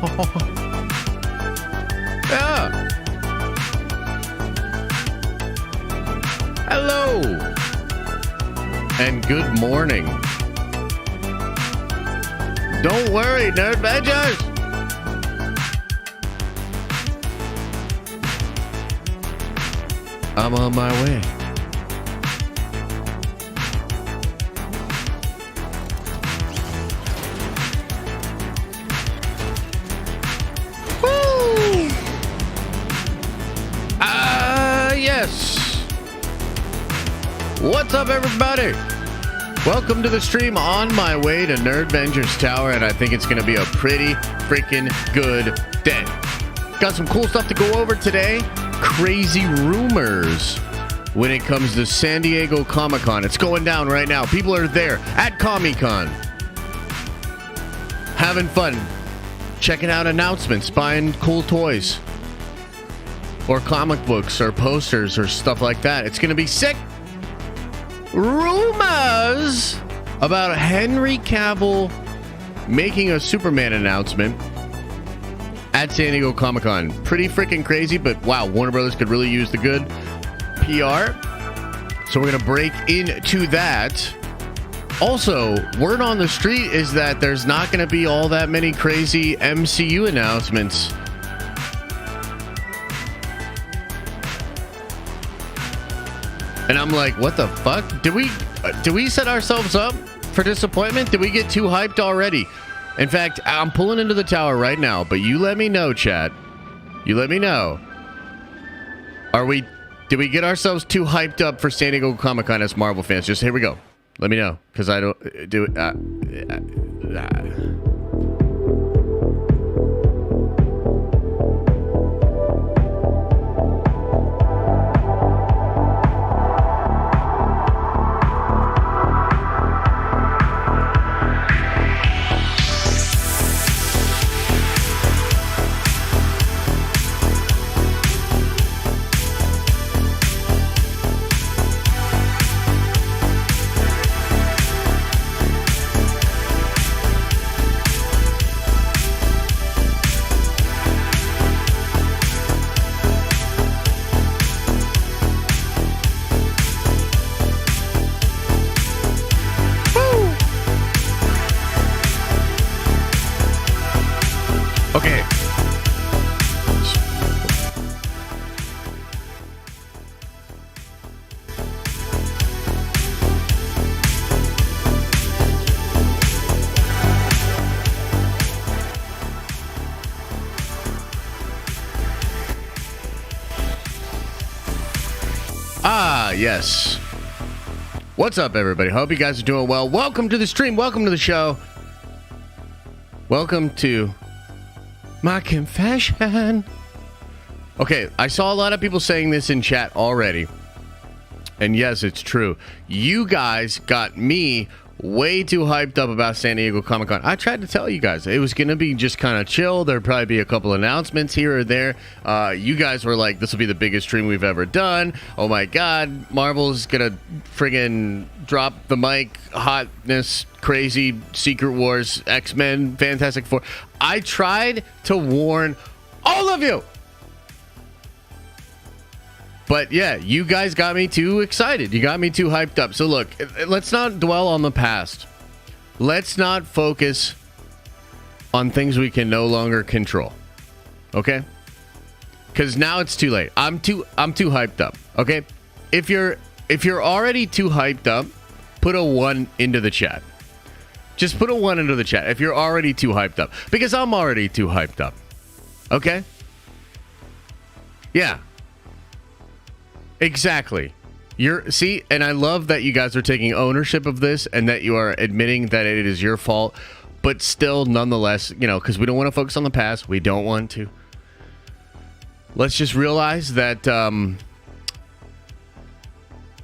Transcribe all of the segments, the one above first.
Yeah. Hello. And good morning. Don't worry, Nerd Badgers. I'm on my way. Woo! Yes. What's up, everybody? Welcome to the stream on my way to Nerd Vengers Tower, and I think it's going to be a pretty freaking good day. Got some cool stuff to go over today. Crazy rumors when it comes to San Diego Comic-Con. It's going down right now. People are there at Comic-Con having fun, checking out announcements, buying cool toys or comic books or posters or stuff like that. It's going to be sick. Rumors about Henry Cavill making a Superman announcement at San Diego Comic-Con. Pretty freaking crazy, but wow, Warner Brothers could really use the good PR. So we're going to break into that. Also, word on the street is that there's not going to be all that many crazy MCU announcements. And I'm like, what the fuck? Did we set ourselves up for disappointment? Did we get too hyped already? In fact, I'm pulling into the tower right now, but you let me know, chat. You let me know. Did we get ourselves too hyped up for San Diego Comic-Con as Marvel fans? Just here we go. Let me know, because I don't do it. Okay. Yes. What's up, everybody? Hope you guys are doing well. Welcome to the stream. Welcome to the show. Welcome to my confession. Okay, I saw a lot of people saying this in chat already. And yes, it's true. You guys got me way too hyped up about San Diego Comic-Con. I tried to tell you guys it was going to be just kind of chill. There'd probably be a couple announcements here or there. You guys were like, this will be the biggest stream we've ever done. Oh my God, Marvel's going to friggin' drop the mic. Hotness, crazy, Secret Wars, X-Men, Fantastic Four. I tried to warn all of you. But yeah, you guys got me too excited. You got me too hyped up. So look, let's not dwell on the past. Let's not focus on things we can no longer control. Okay? Because now it's too late. I'm too hyped up. Okay? If you're already too hyped up, put a 1 into the chat. Just put a 1 into the chat if you're already too hyped up. Because I'm already too hyped up. Okay? Yeah. Exactly. See, and I love that you guys are taking ownership of this and that you are admitting that it is your fault, but still, nonetheless, you know, because we don't want to focus on the past. We don't want to. Let's just realize that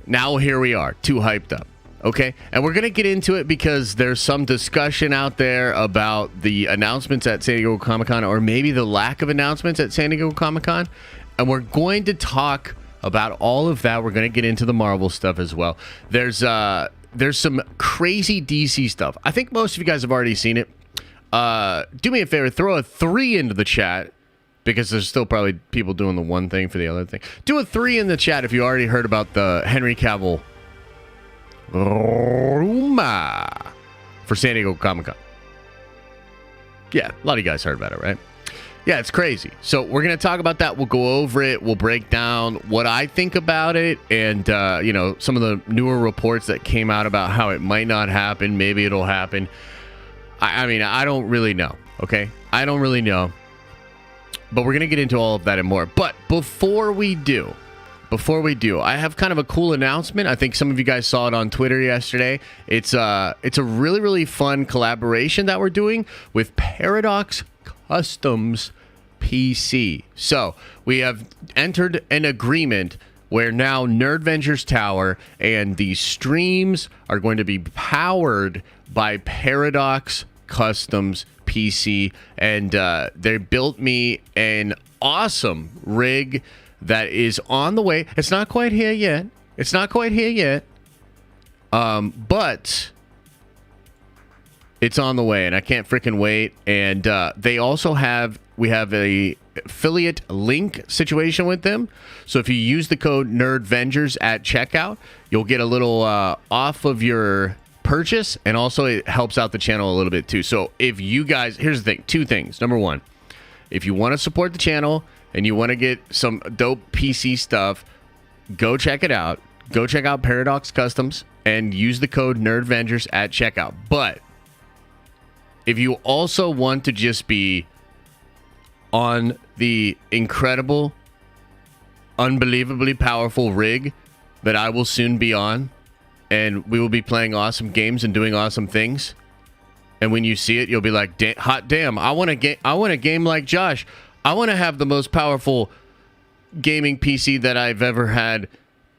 now here we are, too hyped up. Okay, and we're going to get into it because there's some discussion out there about the announcements at San Diego Comic-Con, or maybe the lack of announcements at San Diego Comic-Con, and we're going to talk about all of that. We're going to get into the Marvel stuff as well. There's some crazy DC stuff. I think most of you guys have already seen it. do me a favor, throw a 3 into the chat, because there's still probably people doing the one thing for the other thing. Do a 3 in the chat if you already heard about the Henry Cavill rumor for San Diego Comic-Con. Yeah, a lot of you guys heard about it, right? Yeah, it's crazy. So we're going to talk about that. We'll go over it. We'll break down what I think about it and, you know, some of the newer reports that came out about how it might not happen. Maybe it'll happen. I mean, I don't really know, okay? I don't really know. But we're going to get into all of that and more. But before we do, I have kind of a cool announcement. I think some of you guys saw it on Twitter yesterday. It's a really, really fun collaboration that we're doing with Paradox Customs PC. So we have entered an agreement where now Nerdventures Tower and the streams are going to be powered by Paradox Customs PC, and they built me an awesome rig that is on the way. It's not quite here yet. But it's on the way, and I can't freaking wait. And they also we have a affiliate link situation with them. So if you use the code NerdVengers at checkout, you'll get a little off of your purchase, and also it helps out the channel a little bit too. So if you guys, here's the thing, 2 things. Number 1, if you want to support the channel and you want to get some dope PC stuff, go check it out. Go check out Paradox Customs and use the code NerdVengers at checkout. But if you also want to just be on the incredible, unbelievably powerful rig that I will soon be on, and we will be playing awesome games and doing awesome things, and when you see it, you'll be like, hot damn, I want a game like Josh. I want to have the most powerful gaming PC that I've ever had,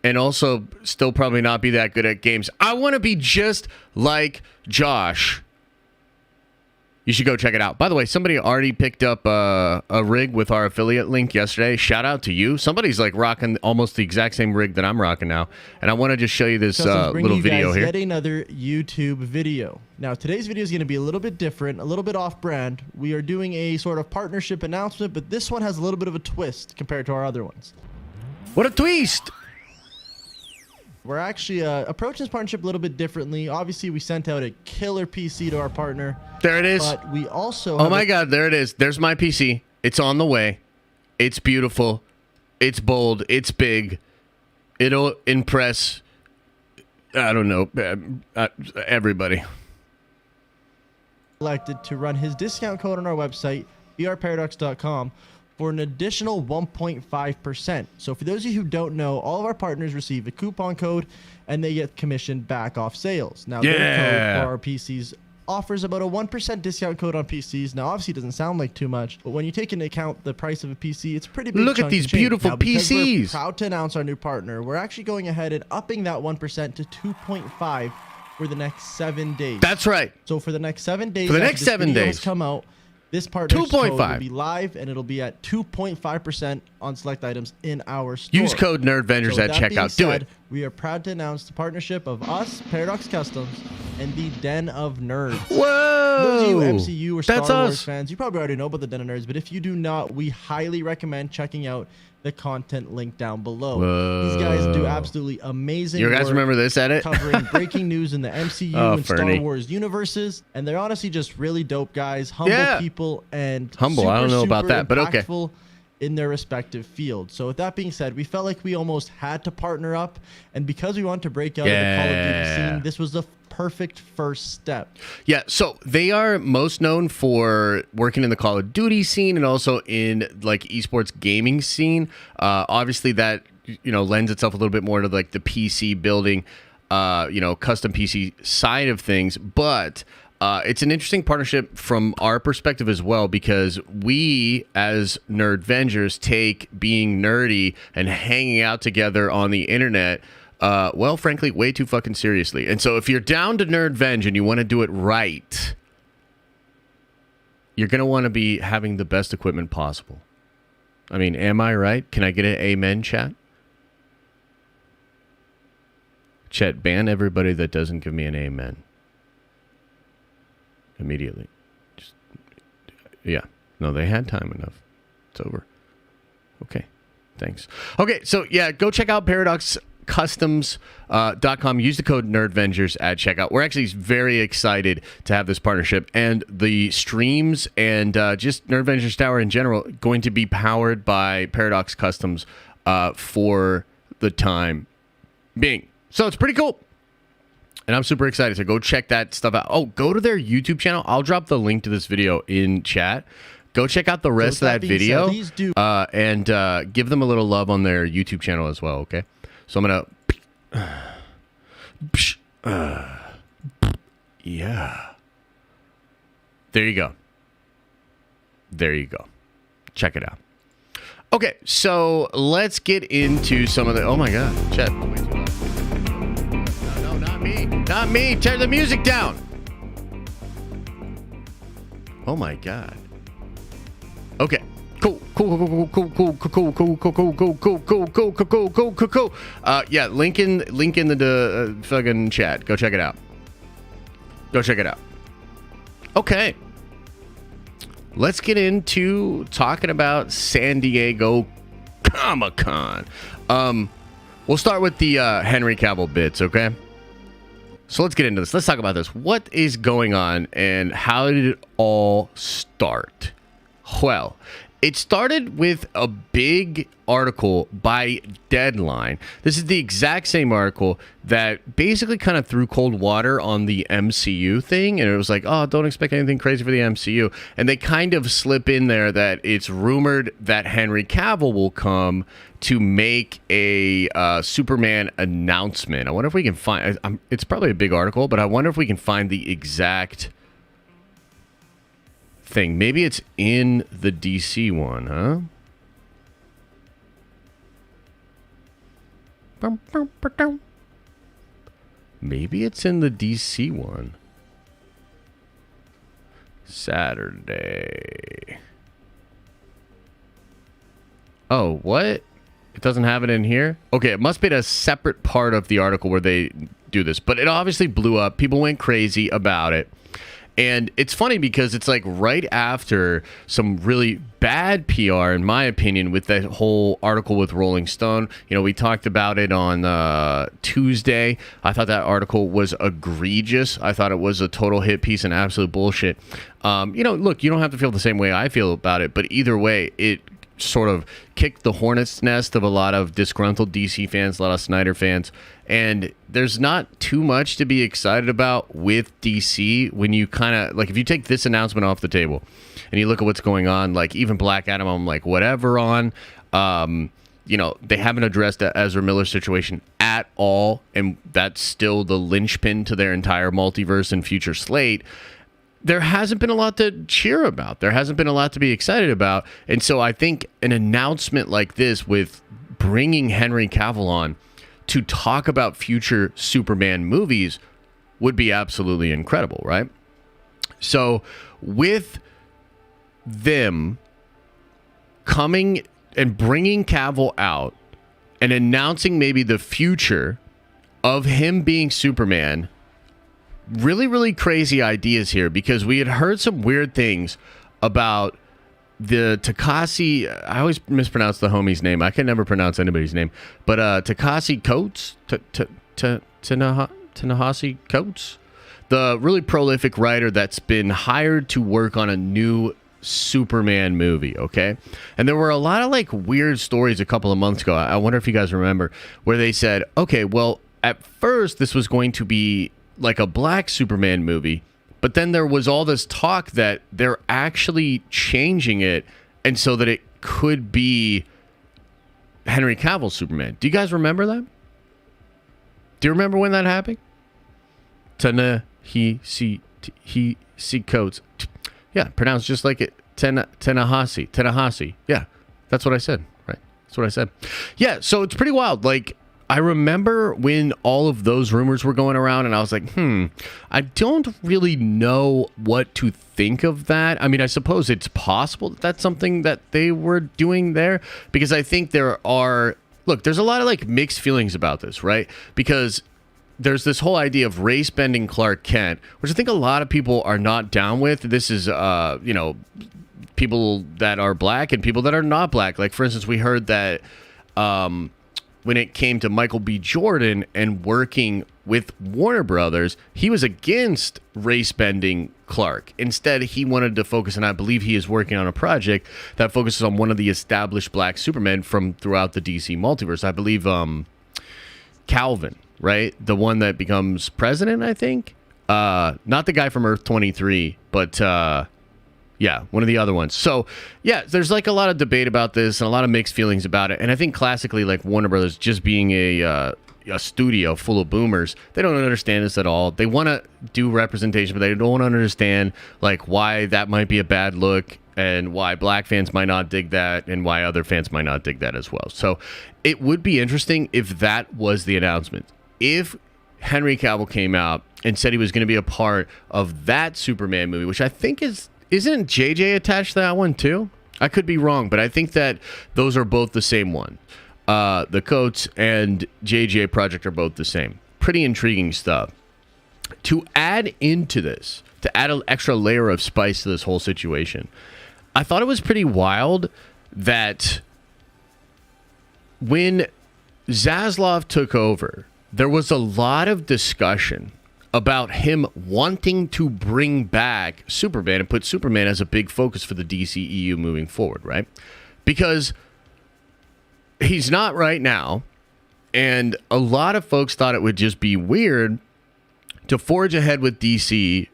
and also still probably not be that good at games. I want to be just like Josh. You should go check it out. By the way, somebody already picked up a rig with our affiliate link yesterday. Shout out to you. Somebody's like rocking almost the exact same rig that I'm rocking now. And I want to just show you this little video here. Yet another YouTube video. Now, today's video is going to be a little bit different, a little bit off-brand. We are doing a sort of partnership announcement, but this one has a little bit of a twist compared to our other ones. What a twist! We're actually approaching this partnership a little bit differently. Obviously, we sent out a killer PC to our partner. There it is. But we also... Oh my God, there it is. There's my PC. It's on the way. It's beautiful. It's bold. It's big. It'll impress, I don't know, everybody. Elected to run his discount code on our website, brparadox.com, for an additional 1.5%. So for those of you who don't know, all of our partners receive a coupon code and they get commission back off sales. Now, their code for our PCs offers about a 1% discount code on PCs. Now, obviously, it doesn't sound like too much, but when you take into account the price of a PC, it's pretty big. Look at these beautiful PCs. We're proud to announce our new partner. We're actually going ahead and upping that 1% to 2.5 for the next 7 days. That's right. So for the next 7 days, for the next 7 days, come out. This partner's code will be live, and it'll be at 2.5% on select items in our store. Use code NerdVengers at checkout. Do it. We are proud to announce the partnership of us, Paradox Customs, and the Den of Nerds. Whoa! Those of you MCU or Star Wars fans, you probably already know about the Den of Nerds, but if you do not, we highly recommend checking out the content link down below. Whoa. These guys do absolutely amazing work. You guys remember this edit? Covering breaking news in the MCU and Star Wars universes, and they're honestly just really dope guys, humble people, and humble. I don't know about that, but okay. In their respective fields. So with that being said, we felt like we almost had to partner up, and because we want to break out of the Call of Duty scene, this was the perfect first step. Yeah, so they are most known for working in the Call of Duty scene and also in like esports gaming scene. Obviously that, you know, lends itself a little bit more to like the PC building, you know, custom PC side of things, but it's an interesting partnership from our perspective as well, because we as Nerdvengers take being nerdy and hanging out together on the internet, well, frankly, way too fucking seriously. And so if you're down to Nerdvenge and you want to do it right, you're going to want to be having the best equipment possible. I mean, am I right? Can I get an amen, chat? Chat, ban everybody that doesn't give me an amen. Immediately. Just Yeah. No, they had time enough. It's over. Okay. Thanks. Okay, so yeah, go check out ParadoxCustoms.com. Use the code NerdVengers at checkout. We're actually very excited to have this partnership, and the streams and just NerdVengers Tower in general going to be powered by Paradox Customs for the time being. So it's pretty cool. And I'm super excited. So go check that stuff out. Oh, go to their YouTube channel. I'll drop the link to this video in chat. Go check out the rest of that video. Please do. And give them a little love on their YouTube channel as well, okay? So I'm going to... yeah. There you go. There you go. Check it out. Okay, so let's get into some of the... Oh, my God. Chat. No, not me. Not me. Tear the music down. Oh, my God. Okay. Cool. Yeah, link in the fucking chat. Go check it out. Go check it out. Okay. Let's get into talking about San Diego Comic-Con. We'll start with the Henry Cavill bits, okay? So let's get into this. Let's talk about this. What is going on and how did it all start? Well, it started with a big article by Deadline. This is the exact same article that basically kind of threw cold water on the MCU thing. And it was like, oh, don't expect anything crazy for the MCU. And they kind of slip in there that it's rumored that Henry Cavill will come to make a Superman announcement. I wonder if we can find... it's probably a big article, but I wonder if we can find the exact... thing. Maybe it's in the DC one, huh? Maybe it's in the DC one. Saturday. Oh, what? It doesn't have it in here? Okay, it must be a separate part of the article where they do this, but it obviously blew up. People went crazy about it. And it's funny because it's like right after some really bad PR, in my opinion, with that whole article with Rolling Stone. You know, we talked about it on Tuesday. I thought that article was egregious. I thought it was a total hit piece and absolute bullshit. You know, look, you don't have to feel the same way I feel about it, but either way, it sort of kicked the hornet's nest of a lot of disgruntled DC fans, a lot of Snyder fans. And there's not too much to be excited about with DC when you kind of, like, if you take this announcement off the table and you look at what's going on, like, even Black Adam, I'm like, whatever on. You know, they haven't addressed the Ezra Miller situation at all, and that's still the linchpin to their entire multiverse and future slate. There hasn't been a lot to cheer about. There hasn't been a lot to be excited about. And so I think an announcement like this with bringing Henry Cavill on to talk about future Superman movies would be absolutely incredible, right? So with them coming and bringing Cavill out and announcing maybe the future of him being Superman, really, really crazy ideas here, because we had heard some weird things about the Takashi, I always mispronounce the homie's name. I can never pronounce anybody's name. But Takashi Coates? Tanahasi Coates? The really prolific writer that's been hired to work on a new Superman movie, okay? And there were a lot of like weird stories a couple of months ago. I wonder if you guys remember, where they said, okay, well, at first this was going to be like a black Superman movie, but then there was all this talk that they're actually changing it, and so that it could be Henry Cavill's Superman. Do you guys remember that? Do you remember when that happened? Ta-na-he-si Coates. Yeah, pronounced just like it. Tanahasi. Yeah, that's what I said. Right, that's what I said. Yeah, so it's pretty wild. Like, I remember when all of those rumors were going around, and I was like, I don't really know what to think of that. I mean, I suppose it's possible that that's something that they were doing there, because I think there's a lot of like mixed feelings about this, right? Because there's this whole idea of race bending Clark Kent, which I think a lot of people are not down with. This is, people that are black and people that are not black. Like, for instance, we heard that when it came to Michael B. Jordan and working with Warner Brothers, he was against race bending Clark. Instead, he wanted to focus, and I believe he is working on a project that focuses on one of the established black Supermen from throughout the DC multiverse. I believe Calvin, right? The one that becomes president, I think. Not the guy from Earth 23, but yeah, one of the other ones. So, yeah, there's like a lot of debate about this and a lot of mixed feelings about it. And I think classically, like Warner Brothers just being a studio full of boomers, they don't understand this at all. They want to do representation, but they don't understand like why that might be a bad look and why black fans might not dig that and why other fans might not dig that as well. So it would be interesting if that was the announcement. If Henry Cavill came out and said he was going to be a part of that Superman movie, which I think isn't JJ attached to that one too? I could be wrong, but I think that those are both the same one. The Coates and JJ project are both the same. Pretty intriguing stuff. To add into this, to add an extra layer of spice to this whole situation, I thought it was pretty wild that when Zaslav took over, there was a lot of discussion about him wanting to bring back Superman and put Superman as a big focus for the DCEU moving forward, right? Because he's not right now, and a lot of folks thought it would just be weird to forge ahead with DC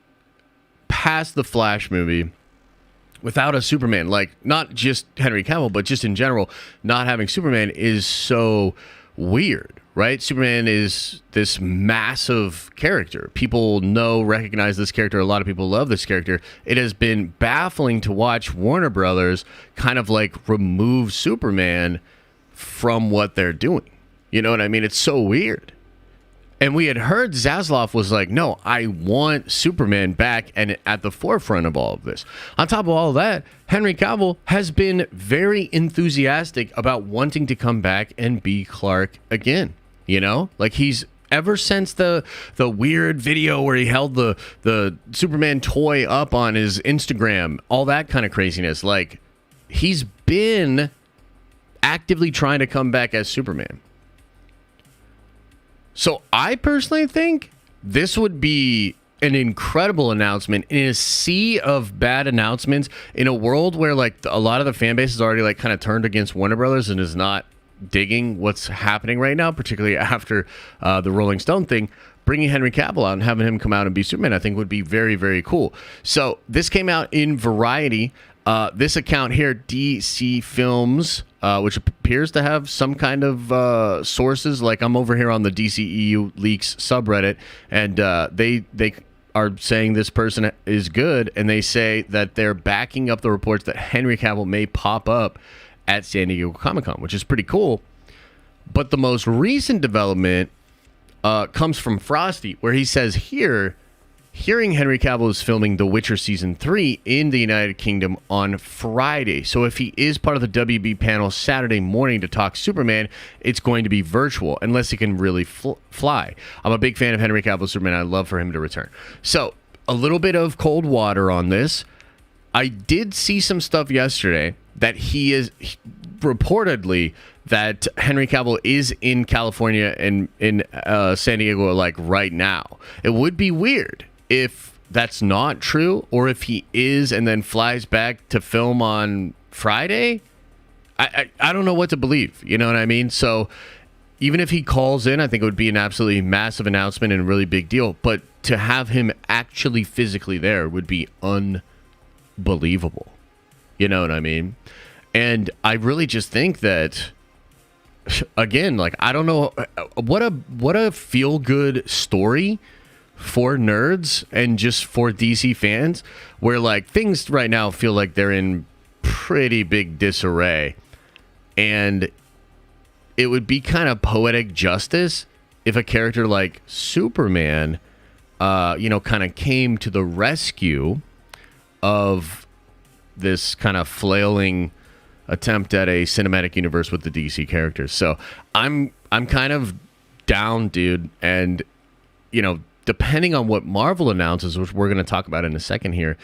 past the Flash movie without a Superman. Like, not just Henry Cavill, but just in general, not having Superman is so weird, right? Superman is this massive character. People recognize this character. A lot of people love this character. It has been baffling to watch Warner Brothers kind of like remove Superman from what they're doing. You know what I mean? It's so weird. And we had heard Zaslav was like, no, I want Superman back and at the forefront of all of this. On top of all of that, Henry Cavill has been very enthusiastic about wanting to come back and be Clark again. You know, like he's ever since the weird video where he held the Superman toy up on his Instagram, all that kind of craziness. Like, he's been actively trying to come back as Superman. So I personally think this would be an incredible announcement in a sea of bad announcements in a world where like a lot of the fan base is already like kind of turned against Warner Brothers and is not digging what's happening right now, particularly after the Rolling Stone thing. Bringing Henry Cavill out and having him come out and be Superman, I think would be very, very cool. So this came out in Variety. This account here, DC Films, which appears to have some kind of sources. Like, I'm over here on the DCEU Leaks subreddit, and they are saying this person is good, and they say that they're backing up the reports that Henry Cavill may pop up at San Diego Comic-Con, which is pretty cool. But the most recent development comes from Frosty, where he says here, hearing Henry Cavill is filming The Witcher Season 3 in the United Kingdom on Friday. So if he is part of the WB panel Saturday morning to talk Superman, it's going to be virtual, unless he can really fly. I'm a big fan of Henry Cavill's Superman. I'd love for him to return. So a little bit of cold water on this. I did see some stuff yesterday that he is reportedly that Henry Cavill is in California and in San Diego like right now. It would be weird if that's not true, or if he is and then flies back to film on Friday. I don't know what to believe. You know what I mean? So even if he calls in, I think it would be an absolutely massive announcement and a really big deal. But to have him actually physically there would be unbelievable. You know what I mean? And I really just think that, again, like, I don't know what a feel-good story for nerds and just for DC fans, where like things right now feel like they're in pretty big disarray, and it would be kind of poetic justice if a character like Superman, kind of came to the rescue of this kind of flailing attempt at a cinematic universe with the DC characters. So I'm kind of down, dude, and depending on what Marvel announces, which we're going to talk about in a second here,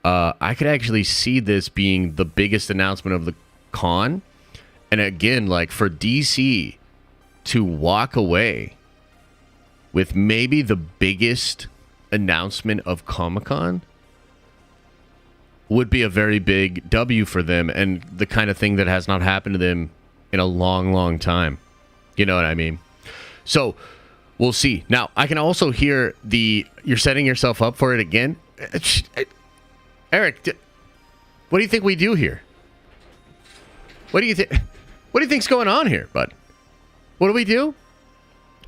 I could actually see this being the biggest announcement of the con. And again, like for DC to walk away with maybe the biggest announcement of Comic-Con would be a very big W for them, and the kind of thing that has not happened to them in a long, long time. You know what I mean? So we'll see. Now, I can also hear you're setting yourself up for it again. Eric, what do you think we do here? What do you think? What do you think's going on here, bud? What do we do?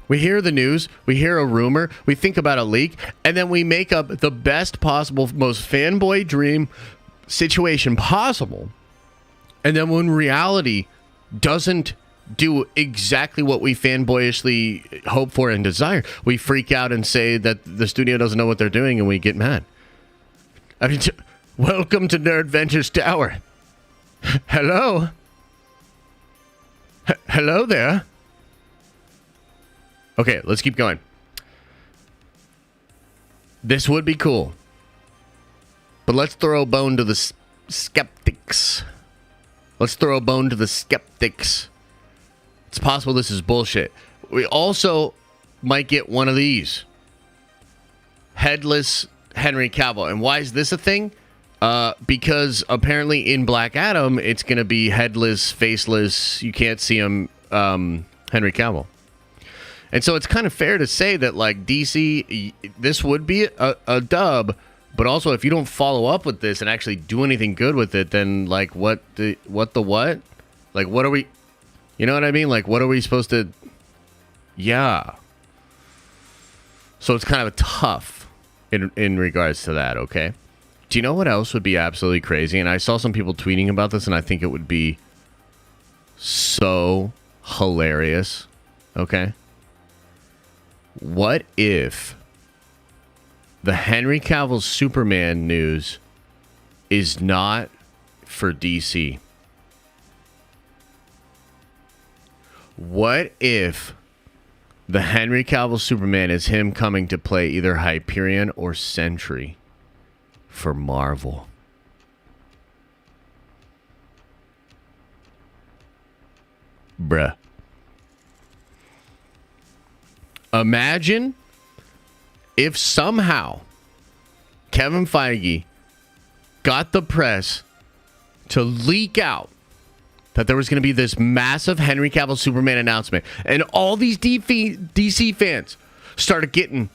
We hear the news, we hear a rumor, we think about a leak, and then we make up the best possible, most fanboy dream situation possible. And then when reality doesn't do exactly what we fanboyishly hope for and desire, we freak out and say that the studio doesn't know what they're doing, and we get mad. I mean, welcome to Nerd Ventures Tower. Hello? Hello there? Okay, let's keep going. This would be cool. But let's throw a bone to the skeptics. Let's throw a bone to the skeptics. It's possible this is bullshit. We also might get one of these. Headless Henry Cavill. And why is this a thing? Because apparently in Black Adam, it's going to be headless, faceless, you can't see him, Henry Cavill. And so it's kind of fair to say that, like, DC, this would be a dub, but also if you don't follow up with this and actually do anything good with it, then, like, what? Like, what are we, you know what I mean? Like, what are we supposed to, yeah. So it's kind of tough in regards to that, okay? Do you know what else would be absolutely crazy? And I saw some people tweeting about this, and I think it would be so hilarious, okay? What if the Henry Cavill Superman news is not for DC? What if the Henry Cavill Superman is him coming to play either Hyperion or Sentry for Marvel? Bruh. Imagine if somehow Kevin Feige got the press to leak out that there was going to be this massive Henry Cavill Superman announcement, and all these DC fans started getting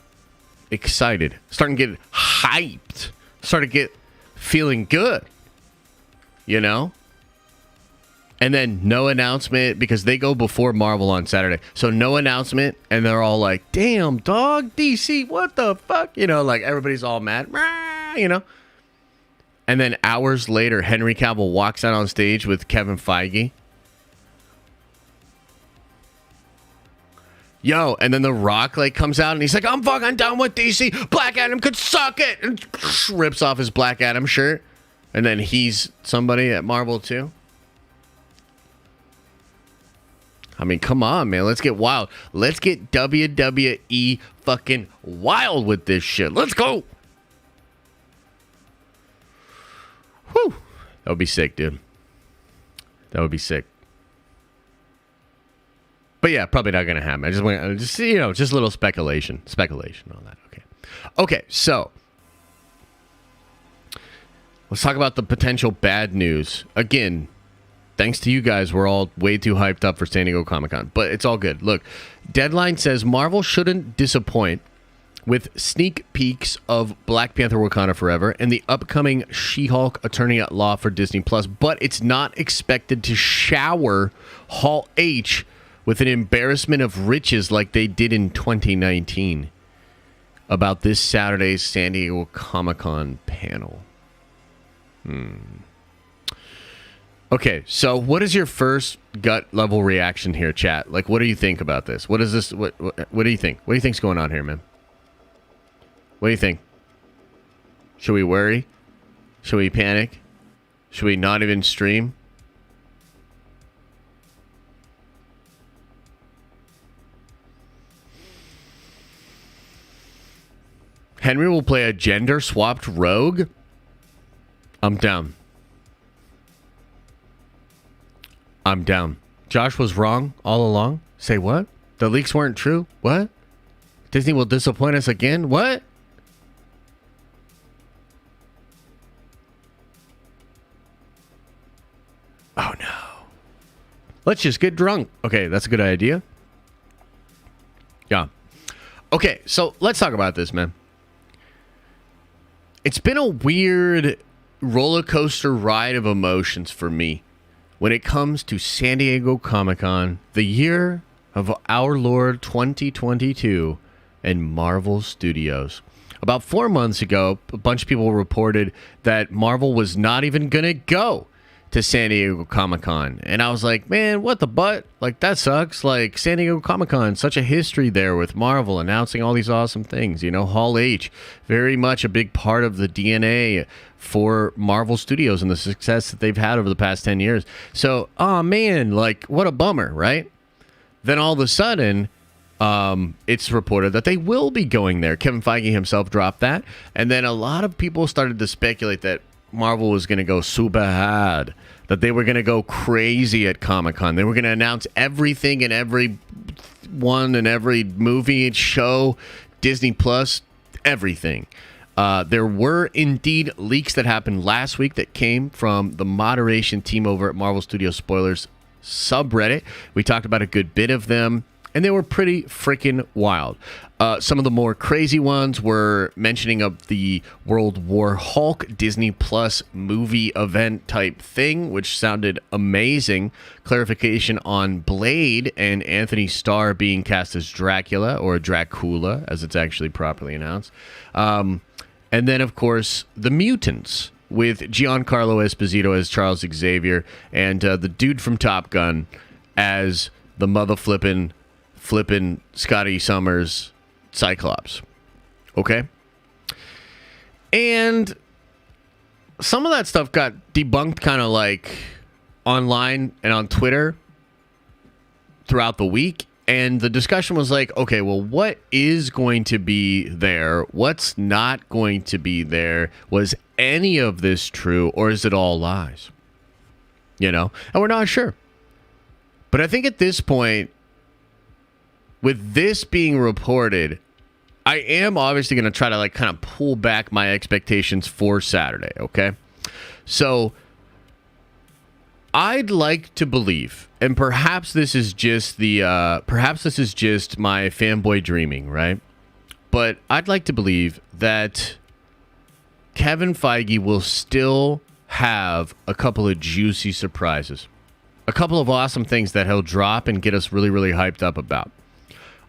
excited, starting getting hyped, started feeling good, you know? And then no announcement, because they go before Marvel on Saturday. So no announcement, and they're all like, damn, dog, DC, what the fuck? You know, like everybody's all mad, you know? And then hours later, Henry Cavill walks out on stage with Kevin Feige. Yo, and then The Rock like comes out and he's like, I'm fucking done with DC. Black Adam could suck it. And rips off his Black Adam shirt. And then he's somebody at Marvel too. I mean, come on, man. Let's get wild. Let's get WWE fucking wild with this shit. Let's go. Whew. That would be sick, dude. That would be sick. But yeah, probably not going to happen. I just want just a little speculation on that. Okay, so let's talk about the potential bad news. Again, thanks to you guys, we're all way too hyped up for San Diego Comic-Con, but it's all good. Look, Deadline says Marvel shouldn't disappoint with sneak peeks of Black Panther: Wakanda Forever and the upcoming She-Hulk Attorney at Law for Disney+, but it's not expected to shower Hall H with an embarrassment of riches like they did in 2019 about this Saturday's San Diego Comic-Con panel. Okay, so what is your first gut level reaction here, chat? Like, what do you think about this? What is this? What do you think? What do you think's going on here, man? What do you think? Should we worry? Should we panic? Should we not even stream? Henry will play a gender-swapped rogue. I'm down. I'm down. Josh was wrong all along. Say what? The leaks weren't true? What? Disney will disappoint us again? What? Oh no. Let's just get drunk. Okay, that's a good idea. Yeah. Okay, so let's talk about this, man. It's been a weird roller coaster ride of emotions for me when it comes to San Diego Comic-Con, the year of our Lord 2022, and Marvel Studios. About 4 months ago, a bunch of people reported that Marvel was not even going to go to San Diego Comic-Con. And I was like, man, what the butt? Like, that sucks. Like, San Diego Comic-Con, such a history there with Marvel announcing all these awesome things. You know, Hall H, very much a big part of the DNA for Marvel Studios and the success that they've had over the past 10 years. So, oh man, like, what a bummer, right? Then all of a sudden, it's reported that they will be going there. Kevin Feige himself dropped that. And then a lot of people started to speculate that Marvel was going to go super hard, that they were going to go crazy at Comic-Con. They were going to announce everything and every one and every movie, show, Disney Plus, everything. There were indeed leaks that happened last week that came from the moderation team over at Marvel Studios Spoilers subreddit. We talked about a good bit of them, and they were pretty freaking wild. Some of the more crazy ones were mentioning of the World War Hulk Disney Plus movie event type thing, which sounded amazing. Clarification on Blade and Anthony Starr being cast as Dracula, or Dracula, as it's actually properly announced. And then, of course, The Mutants, with Giancarlo Esposito as Charles Xavier, and the dude from Top Gun as the mother flippin' Scotty Summers Cyclops. Okay? And some of that stuff got debunked kind of like online and on Twitter throughout the week. And the discussion was like, okay, well, what is going to be there? What's not going to be there? Was any of this true, or is it all lies? You know? And we're not sure. But I think at this point, with this being reported, I am obviously going to try to like kind of pull back my expectations for Saturday, okay? So I'd like to believe, and perhaps this is just my fanboy dreaming, right? But I'd like to believe that Kevin Feige will still have a couple of juicy surprises, a couple of awesome things that he'll drop and get us really, really hyped up about.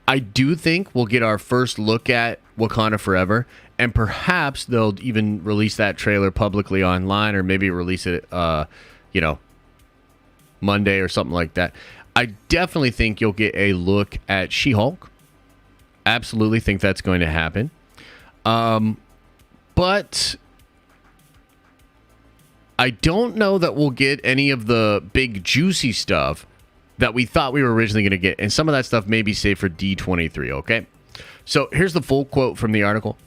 I do think we'll get our first look at Wakanda Forever, and perhaps they'll even release that trailer publicly online, or maybe release it, Monday or something like that. I definitely think you'll get a look at She-Hulk. Absolutely think that's going to happen. But I don't know that we'll get any of the big juicy stuff that we thought we were originally going to get. And some of that stuff may be saved for D23, okay? So here's the full quote from the article.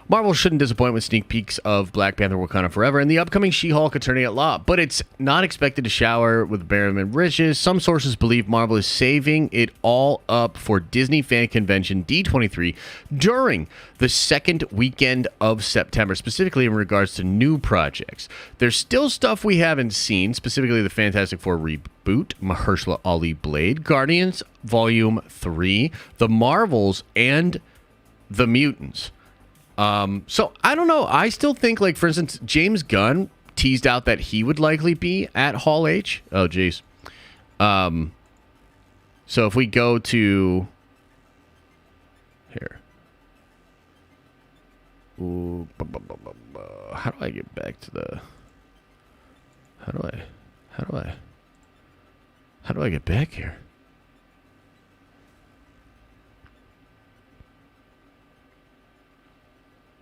Marvel shouldn't disappoint with sneak peeks of Black Panther Wakanda Forever and the upcoming She-Hulk Attorney at Law, but it's not expected to shower with Barrowman riches. Some sources believe Marvel is saving it all up for Disney Fan Convention D23 during the second weekend of September, specifically in regards to new projects. There's still stuff we haven't seen, specifically the Fantastic Four reboot, Mahershala Ali Blade, Guardians Volume 3, The Marvels, and The Mutants. So I don't know. I still think, like, for instance, James Gunn teased out that he would likely be at Hall H. Oh, geez. So if we go to here, ooh, how do I get back to the? How do I get back here?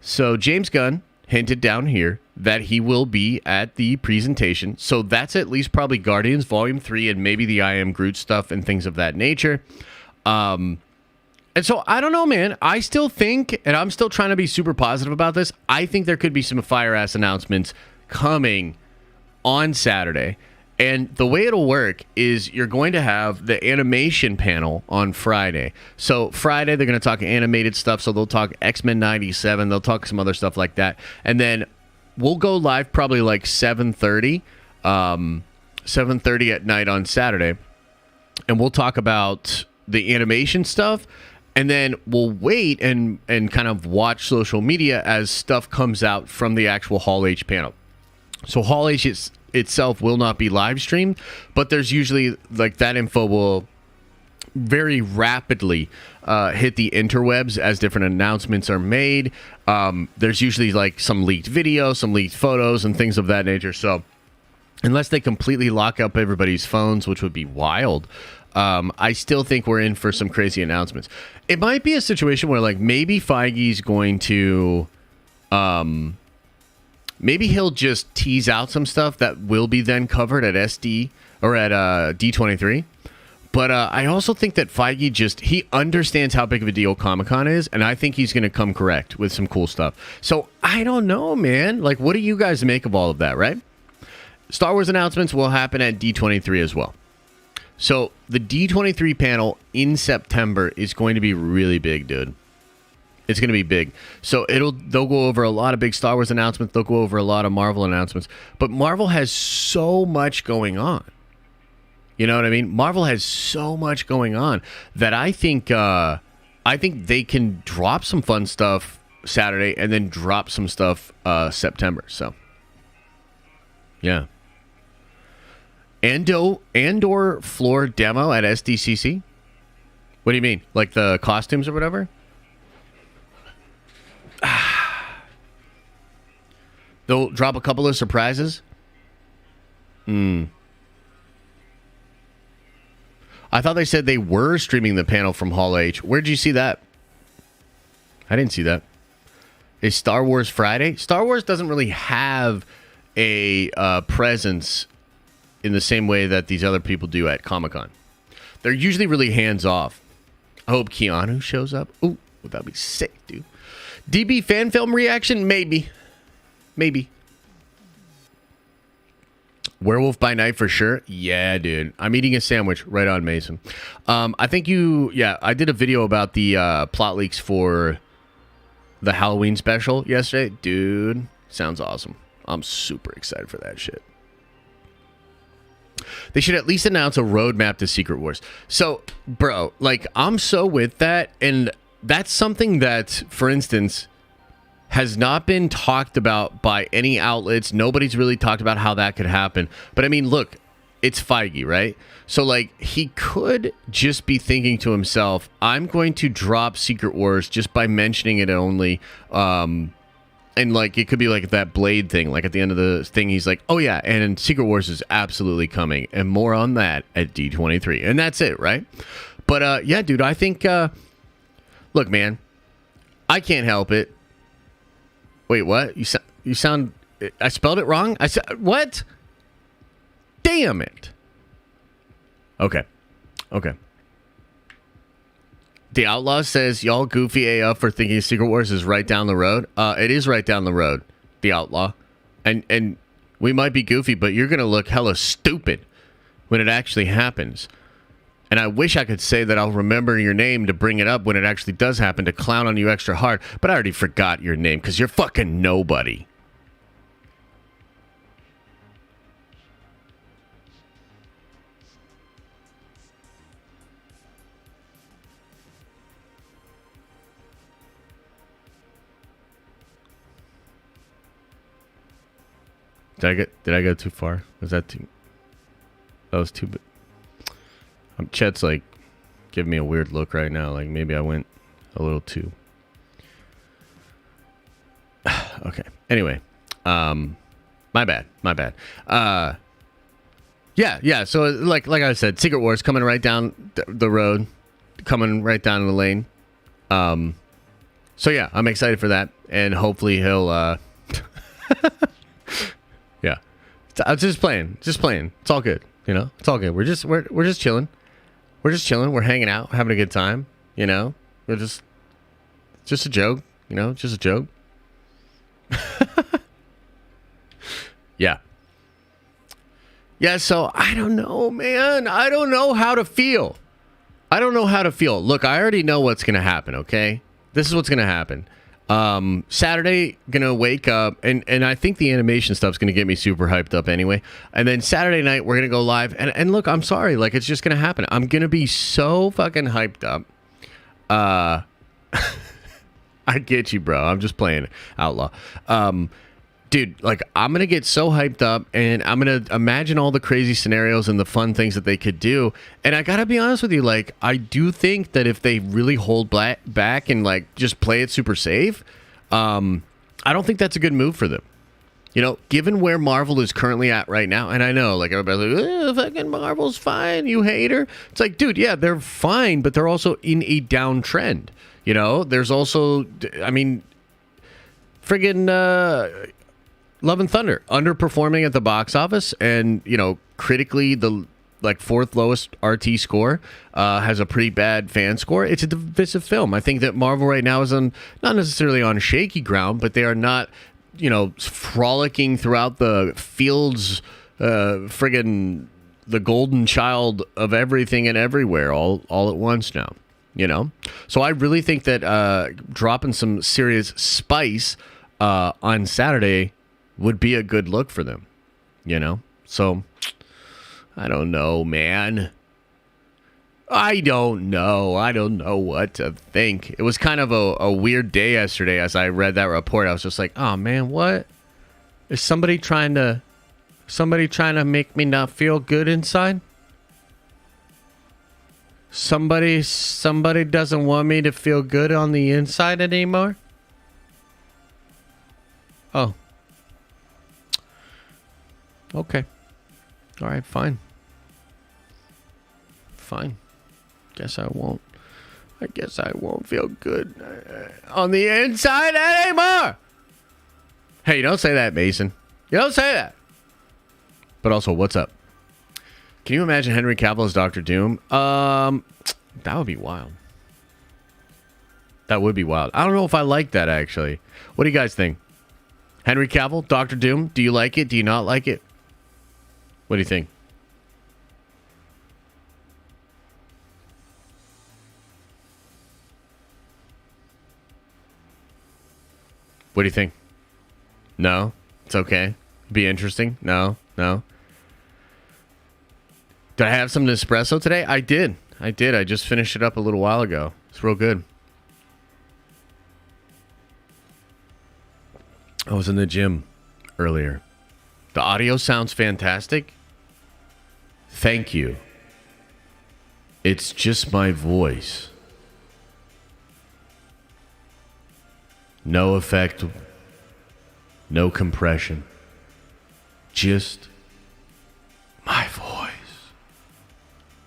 So James Gunn hinted down here that he will be at the presentation. So that's at least probably Guardians Volume 3 and maybe the I Am Groot stuff and things of that nature. And so I don't know, man. I still think, and I'm still trying to be super positive about this, I think there could be some fire ass announcements coming on Saturday. And the way it'll work is you're going to have the animation panel on Friday. So Friday, they're going to talk animated stuff. So they'll talk X-Men 97. They'll talk some other stuff like that. And then we'll go live probably like 7:30, 7:30 at night on Saturday. And we'll talk about the animation stuff. And then we'll wait and kind of watch social media as stuff comes out from the actual Hall H panel. So Hall H itself will not be live streamed, but there's usually like that info will very rapidly hit the interwebs as different announcements are made. There's usually like some leaked video, some leaked photos and things of that nature. So unless they completely lock up everybody's phones, which would be wild, I still think we're in for some crazy announcements. It might be a situation where like maybe Feige's going to maybe he'll just tease out some stuff that will be then covered at SD or at D23. But I also think that Feige he understands how big of a deal Comic-Con is, and I think he's going to come correct with some cool stuff. So I don't know, man. Like, what do you guys make of all of that, right? Star Wars announcements will happen at D23 as well. So the D23 panel in September is going to be really big, dude. It's going to be big. So they'll go over a lot of big Star Wars announcements. They'll go over a lot of Marvel announcements. But Marvel has so much going on. You know what I mean? Marvel has so much going on that I think they can drop some fun stuff Saturday and then drop some stuff September. So, yeah. Andor floor demo at SDCC? What do you mean? Like the costumes or whatever? They'll drop a couple of surprises? I thought they said they were streaming the panel from Hall H. Where'd you see that? I didn't see that. Is Star Wars Friday? Star Wars doesn't really have a presence in the same way that these other people do at Comic-Con. They're usually really hands-off. I hope Keanu shows up. Ooh, that'd be sick, dude. DB fan film reaction? Maybe. Werewolf by Night for sure. Yeah, dude. I'm eating a sandwich. Right on, Mason. I think I did a video about the plot leaks for the Halloween special yesterday. Dude, sounds awesome. I'm super excited for that shit. They should at least announce a roadmap to Secret Wars. So, bro, like, I'm so with that. And that's something that, for instance, has not been talked about by any outlets. Nobody's really talked about how that could happen. But I mean, look, it's Feige, right? So like he could just be thinking to himself, I'm going to drop Secret Wars just by mentioning it only. And like it could be like that Blade thing, like at the end of the thing, he's like, oh yeah, and Secret Wars is absolutely coming. And more on that at D23. And that's it, right? But yeah, dude, I think look, man, I can't help it. Wait, what? You sound... I spelled it wrong? I said... What? Damn it. Okay. The Outlaw says, y'all goofy AF for thinking Secret Wars is right down the road. It is right down the road, The Outlaw. And we might be goofy, but you're going to look hella stupid when it actually happens. And I wish I could say that I'll remember your name to bring it up when it actually does happen, to clown on you extra hard. But I already forgot your name because you're fucking nobody. Did I go too far? Was that too... That was too... Chet's like giving me a weird look right now. Like maybe I went a little too. Okay. Anyway, my bad. Yeah. So like I said, Secret Wars coming right down the road, coming right down the lane. So yeah, I'm excited for that, and hopefully he'll. Yeah, I'm just playing. It's all good. You know, it's all good. We're just chilling. We're hanging out, having a good time. You know, just a joke, you know, just a joke. Yeah. Yeah, so I don't know, man. I don't know how to feel. Look, I already know what's going to happen, okay? This is what's going to happen. Saturday, going to wake up, and I think the animation stuff's going to get me super hyped up anyway. And then Saturday night, we're going to go live. And look, I'm sorry. Like, it's just going to happen. I'm going to be so fucking hyped up. I get you, bro. I'm just playing Outlaw. Dude, like, I'm going to get so hyped up, and I'm going to imagine all the crazy scenarios and the fun things that they could do. And I got to be honest with you, like, I do think that if they really hold back and, like, just play it super safe, I don't think that's a good move for them. You know, given where Marvel is currently at right now, and I know, like, everybody's like, fucking Marvel's fine, you hater. It's like, dude, yeah, they're fine, but they're also in a downtrend. You know, there's also, I mean, friggin' Love and Thunder underperforming at the box office, and you know, critically the fourth lowest RT score, has a pretty bad fan score. It's a divisive film. I think that Marvel right now is on, not necessarily on shaky ground, but they are not, you know, frolicking throughout the fields, friggin' the golden child of everything and everywhere all at once now. You know, so I really think that dropping some serious spice on Saturday would be a good look for them, you know? So, I don't know, man. I don't know what to think. It was kind of a weird day yesterday as I read that report. I was just like, oh, man, what? Is somebody trying to make me not feel good inside? Somebody doesn't want me to feel good on the inside anymore? Oh. Okay. All right, fine. Fine. Guess I won't feel good on the inside anymore. Hey, you don't say that, Mason. You don't say that. But also, what's up? Can you imagine Henry Cavill as Dr. Doom? That would be wild. That would be wild. I don't know if I like that, actually. What do you guys think? Henry Cavill, Dr. Doom, do you like it? Do you not like it? What do you think? What do you think? No? It's okay? Be interesting? No? Did I have some Nespresso today? I did. I just finished it up a little while ago. It's real good. I was in the gym earlier. The audio sounds fantastic. Thank you. It's just my voice. No effect. No compression. Just my voice.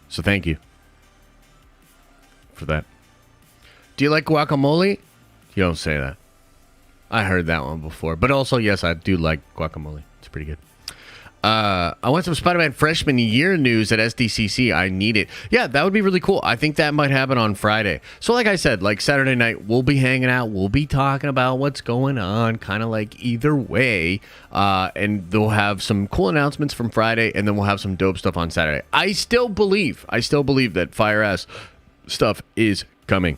So thank you for that. Do you like guacamole? You don't say that. I heard that one before. But also, yes, I do like guacamole. It's pretty good. I want some Spider-Man freshman year news at SDCC. I need it. Yeah, that would be really cool. I think that might happen on Friday. So like I said, like Saturday night, we'll be hanging out. We'll be talking about what's going on, kind of like either way. And they'll have some cool announcements from Friday, and then we'll have some dope stuff on Saturday. I still believe that fire-ass stuff is coming.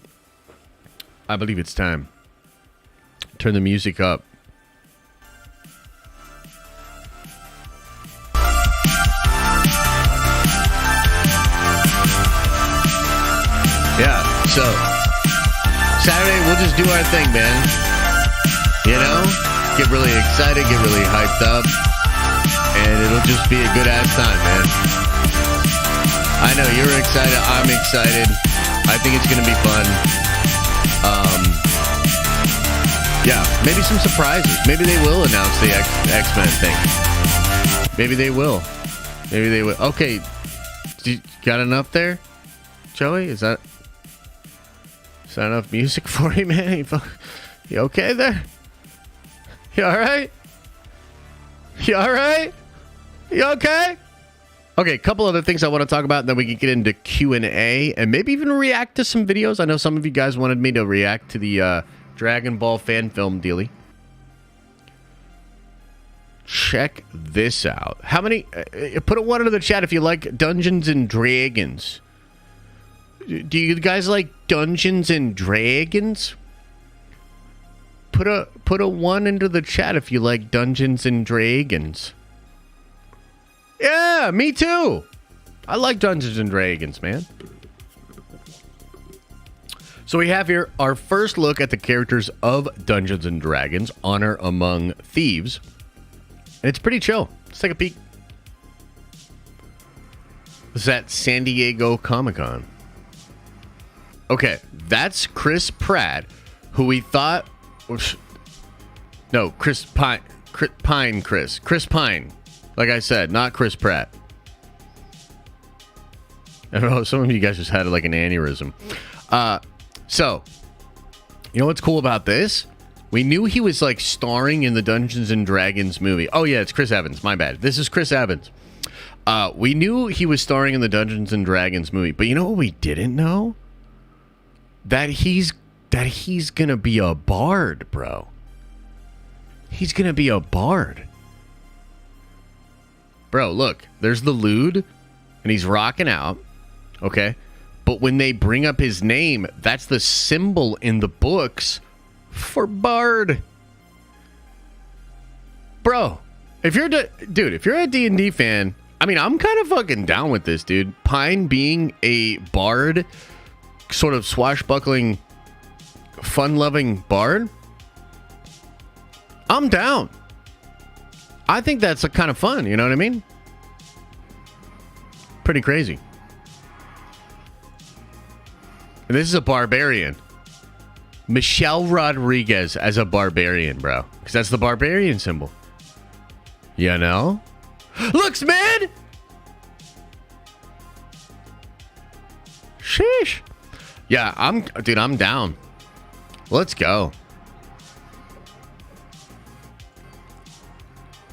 I believe it's time. Turn the music up. Yeah, so Saturday we'll just do our thing, man. You know, get really excited, get really hyped up, and it'll just be a good ass time, man. I know you're excited, I'm excited. I think it's gonna be fun. Yeah, maybe some surprises. Maybe they will announce the X-Men thing. Maybe they will. Okay, you got enough there, Joey? Is that enough music for you, man? You okay there? You all right? You all right? You okay? Okay, a couple other things I want to talk about, and then we can get into Q&A and maybe even react to some videos. I know some of you guys wanted me to react to the Dragon Ball fan film dealie. Check this out. How many... put a 1 into the chat if you like Dungeons and Dragons. Do you guys like Dungeons and Dragons? Put a 1 into the chat if you like Dungeons and Dragons. Yeah, me too. I like Dungeons and Dragons, man. So we have here our first look at the characters of Dungeons and Dragons, Honor Among Thieves. And it's pretty chill. Let's take a peek. This is at San Diego Comic-Con. Okay, that's Chris Pratt, who we thought was... No, Chris Pine. Chris Pine. Like I said, not Chris Pratt. I don't know, some of you guys just had like an aneurysm. So, you know what's cool about this? We knew he was like starring in the Dungeons and Dragons movie. Oh yeah, it's Chris Evans. My bad. This is Chris Evans. We knew he was starring in the Dungeons and Dragons movie, but you know what we didn't know? That he's gonna be a bard, bro. He's gonna be a bard. Bro, look, there's the lewd, and he's rocking out, okay? But when they bring up his name, that's the symbol in the books for bard. Bro, if you're a D&D fan, I mean, I'm kind of fucking down with this, dude. Pine being a bard, sort of swashbuckling, fun-loving bard, I'm down. I think that's a kind of fun, you know what I mean? Pretty crazy. And this is a barbarian. Michelle Rodriguez as a barbarian, bro. Because that's the barbarian symbol. You know? Looks mid! Sheesh. Yeah, I'm down. Let's go.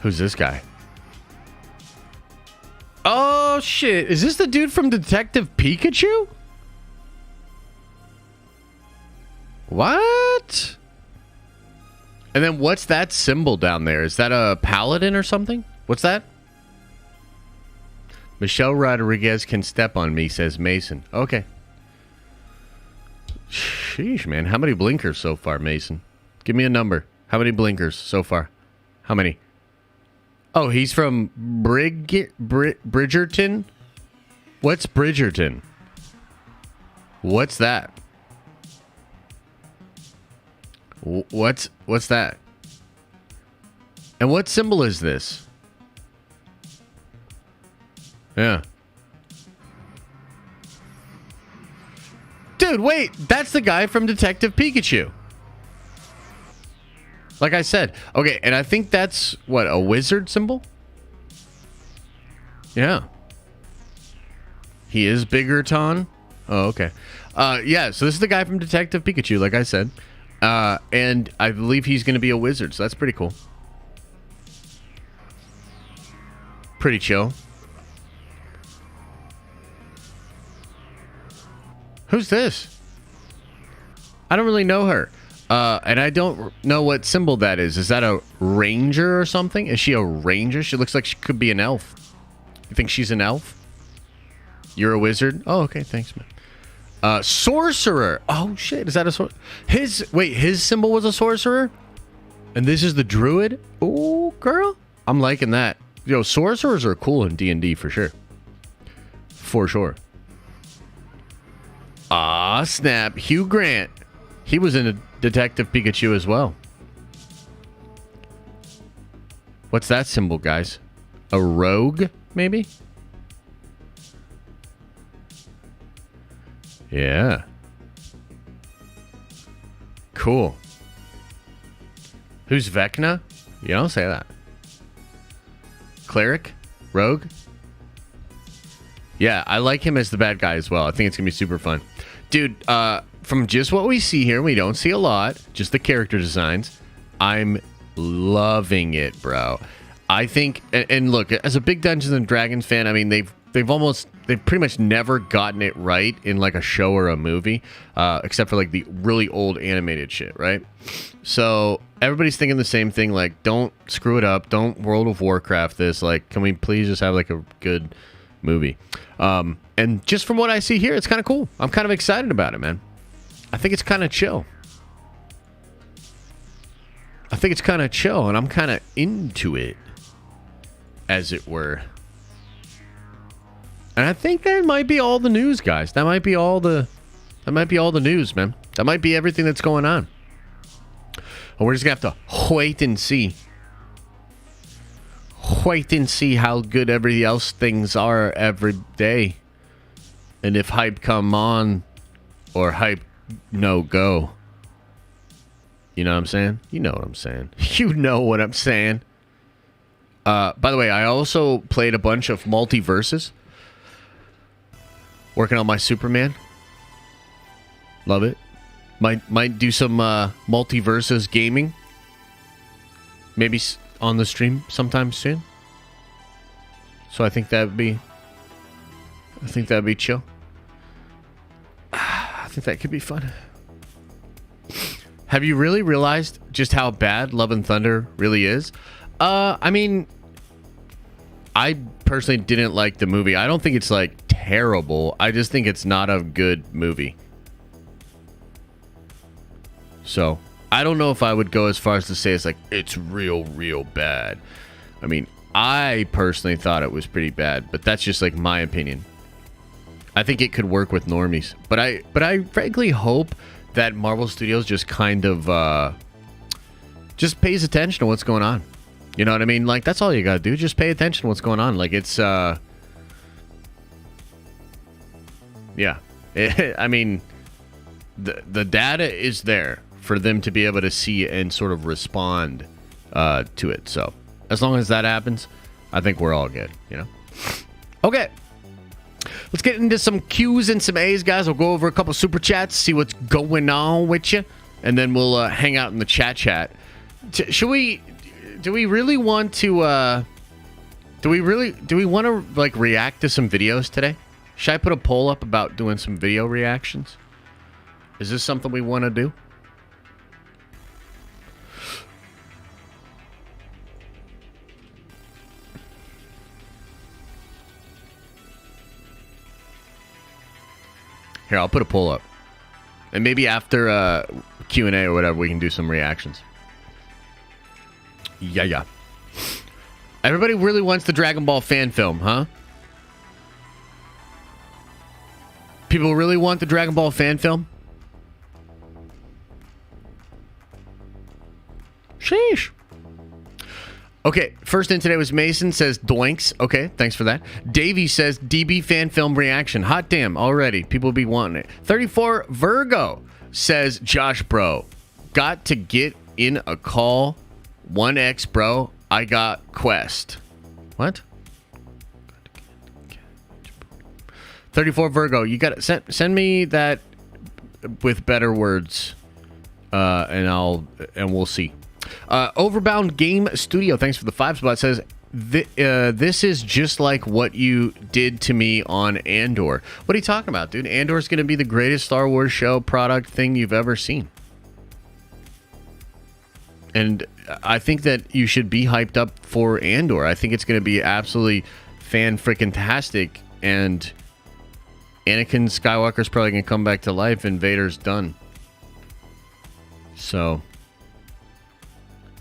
Who's this guy? Oh, shit. Is this the dude from Detective Pikachu? What? And then what's that symbol down there? Is that a paladin or something? What's that? Michelle Rodriguez can step on me, says Mason. Okay. Sheesh, man. How many blinkers so far, Mason? Give me a number. How many blinkers so far? How many? Oh, he's from Bridgerton? What's Bridgerton? What's that? What's that? And what symbol is this? Yeah. Dude, wait. That's the guy from Detective Pikachu. Like I said. Okay, and I think that's, what, a wizard symbol? Yeah. He is Biggerton. Oh, okay. Yeah, so this is the guy from Detective Pikachu, like I said. And I believe he's going to be a wizard, so that's pretty cool. Pretty chill. Who's this? I don't really know her. And I don't know what symbol that is. Is that a ranger or something? Is she a ranger? She looks like she could be an elf. You think she's an elf? You're a wizard? Oh, okay. Thanks, man. Sorcerer. Oh, shit. Is that a sorcerer? His symbol was a sorcerer? And this is the druid? Oh, girl. I'm liking that. Yo, sorcerers are cool in D&D for sure. For sure. Ah, snap. Hugh Grant. He was in a Detective Pikachu as well. What's that symbol, guys? A rogue, maybe? Yeah. Cool. Who's Vecna? You don't say that. Cleric? Rogue? Yeah, I like him as the bad guy as well. I think it's going to be super fun. Dude, from just what we see here, we don't see a lot. Just the character designs. I'm loving it, bro. I think, and look, as a big Dungeons and Dragons fan, I mean, they've pretty much never gotten it right in like a show or a movie, except for like the really old animated shit, right? So everybody's thinking the same thing, like, don't screw it up, don't World of Warcraft this, like, can we please just have like a good movie? And just from what I see here, it's kind of cool. I'm kind of excited about it, man. I think it's kind of chill. And I'm kind of into it, as it were. And I think that might be all the news, guys. That might be all the news, man. That might be everything that's going on. And we're just gonna have to wait and see. Wait and see how good every else things are every day. And if hype come on or hype no go. You know what I'm saying? You know what I'm saying. You know what I'm saying. By the way, I also played a bunch of multiverses. Working on my Superman. Love it. Might do some multiverses gaming. Maybe on the stream sometime soon. So I think that'd be chill. I think that could be fun. Have you really realized just how bad Love and Thunder really is? I mean, I personally didn't like the movie. I don't think it's like terrible. I just think it's not a good movie. So, I don't know if I would go as far as to say it's like, it's real bad. I mean, I personally thought it was pretty bad, but that's just like my opinion. I think it could work with normies. But I frankly hope that Marvel Studios just kind of just pays attention to what's going on. You know what I mean? Like, that's all you gotta do. Just pay attention to what's going on. Like, it's yeah. I mean, the data is there for them to be able to see and sort of respond to it. So as long as that happens, I think we're all good, you know? Okay. Let's get into some Q's and some A's, guys. We'll go over a couple super chats, see what's going on with you, and then we'll hang out in the chat. Do we really want to do we want to like react to some videos today? Should I put a poll up about doing some video reactions? Is this something we want to do? Here, I'll put a poll up. And maybe after Q&A or whatever, we can do some reactions. Yeah. Everybody really wants the Dragon Ball fan film, huh? People really want the Dragon Ball fan film? Sheesh. Okay, first in today was Mason, says doinks. Okay, thanks for that. Davey says DB fan film reaction. Hot damn, already. People be wanting it. 34 Virgo says Josh bro. Got to get in a call. 1X bro. I got Quest. What? 34 Virgo, you got to send me that with better words. And we'll see. Overbound Game Studio, thanks for the 5 spot, says this is just like what you did to me on Andor. What are you talking about, dude? Andor's going to be the greatest Star Wars show product thing you've ever seen. And I think that you should be hyped up for Andor. I think it's going to be absolutely fan-freaking-tastic, and Anakin Skywalker's probably going to come back to life and Vader's done. So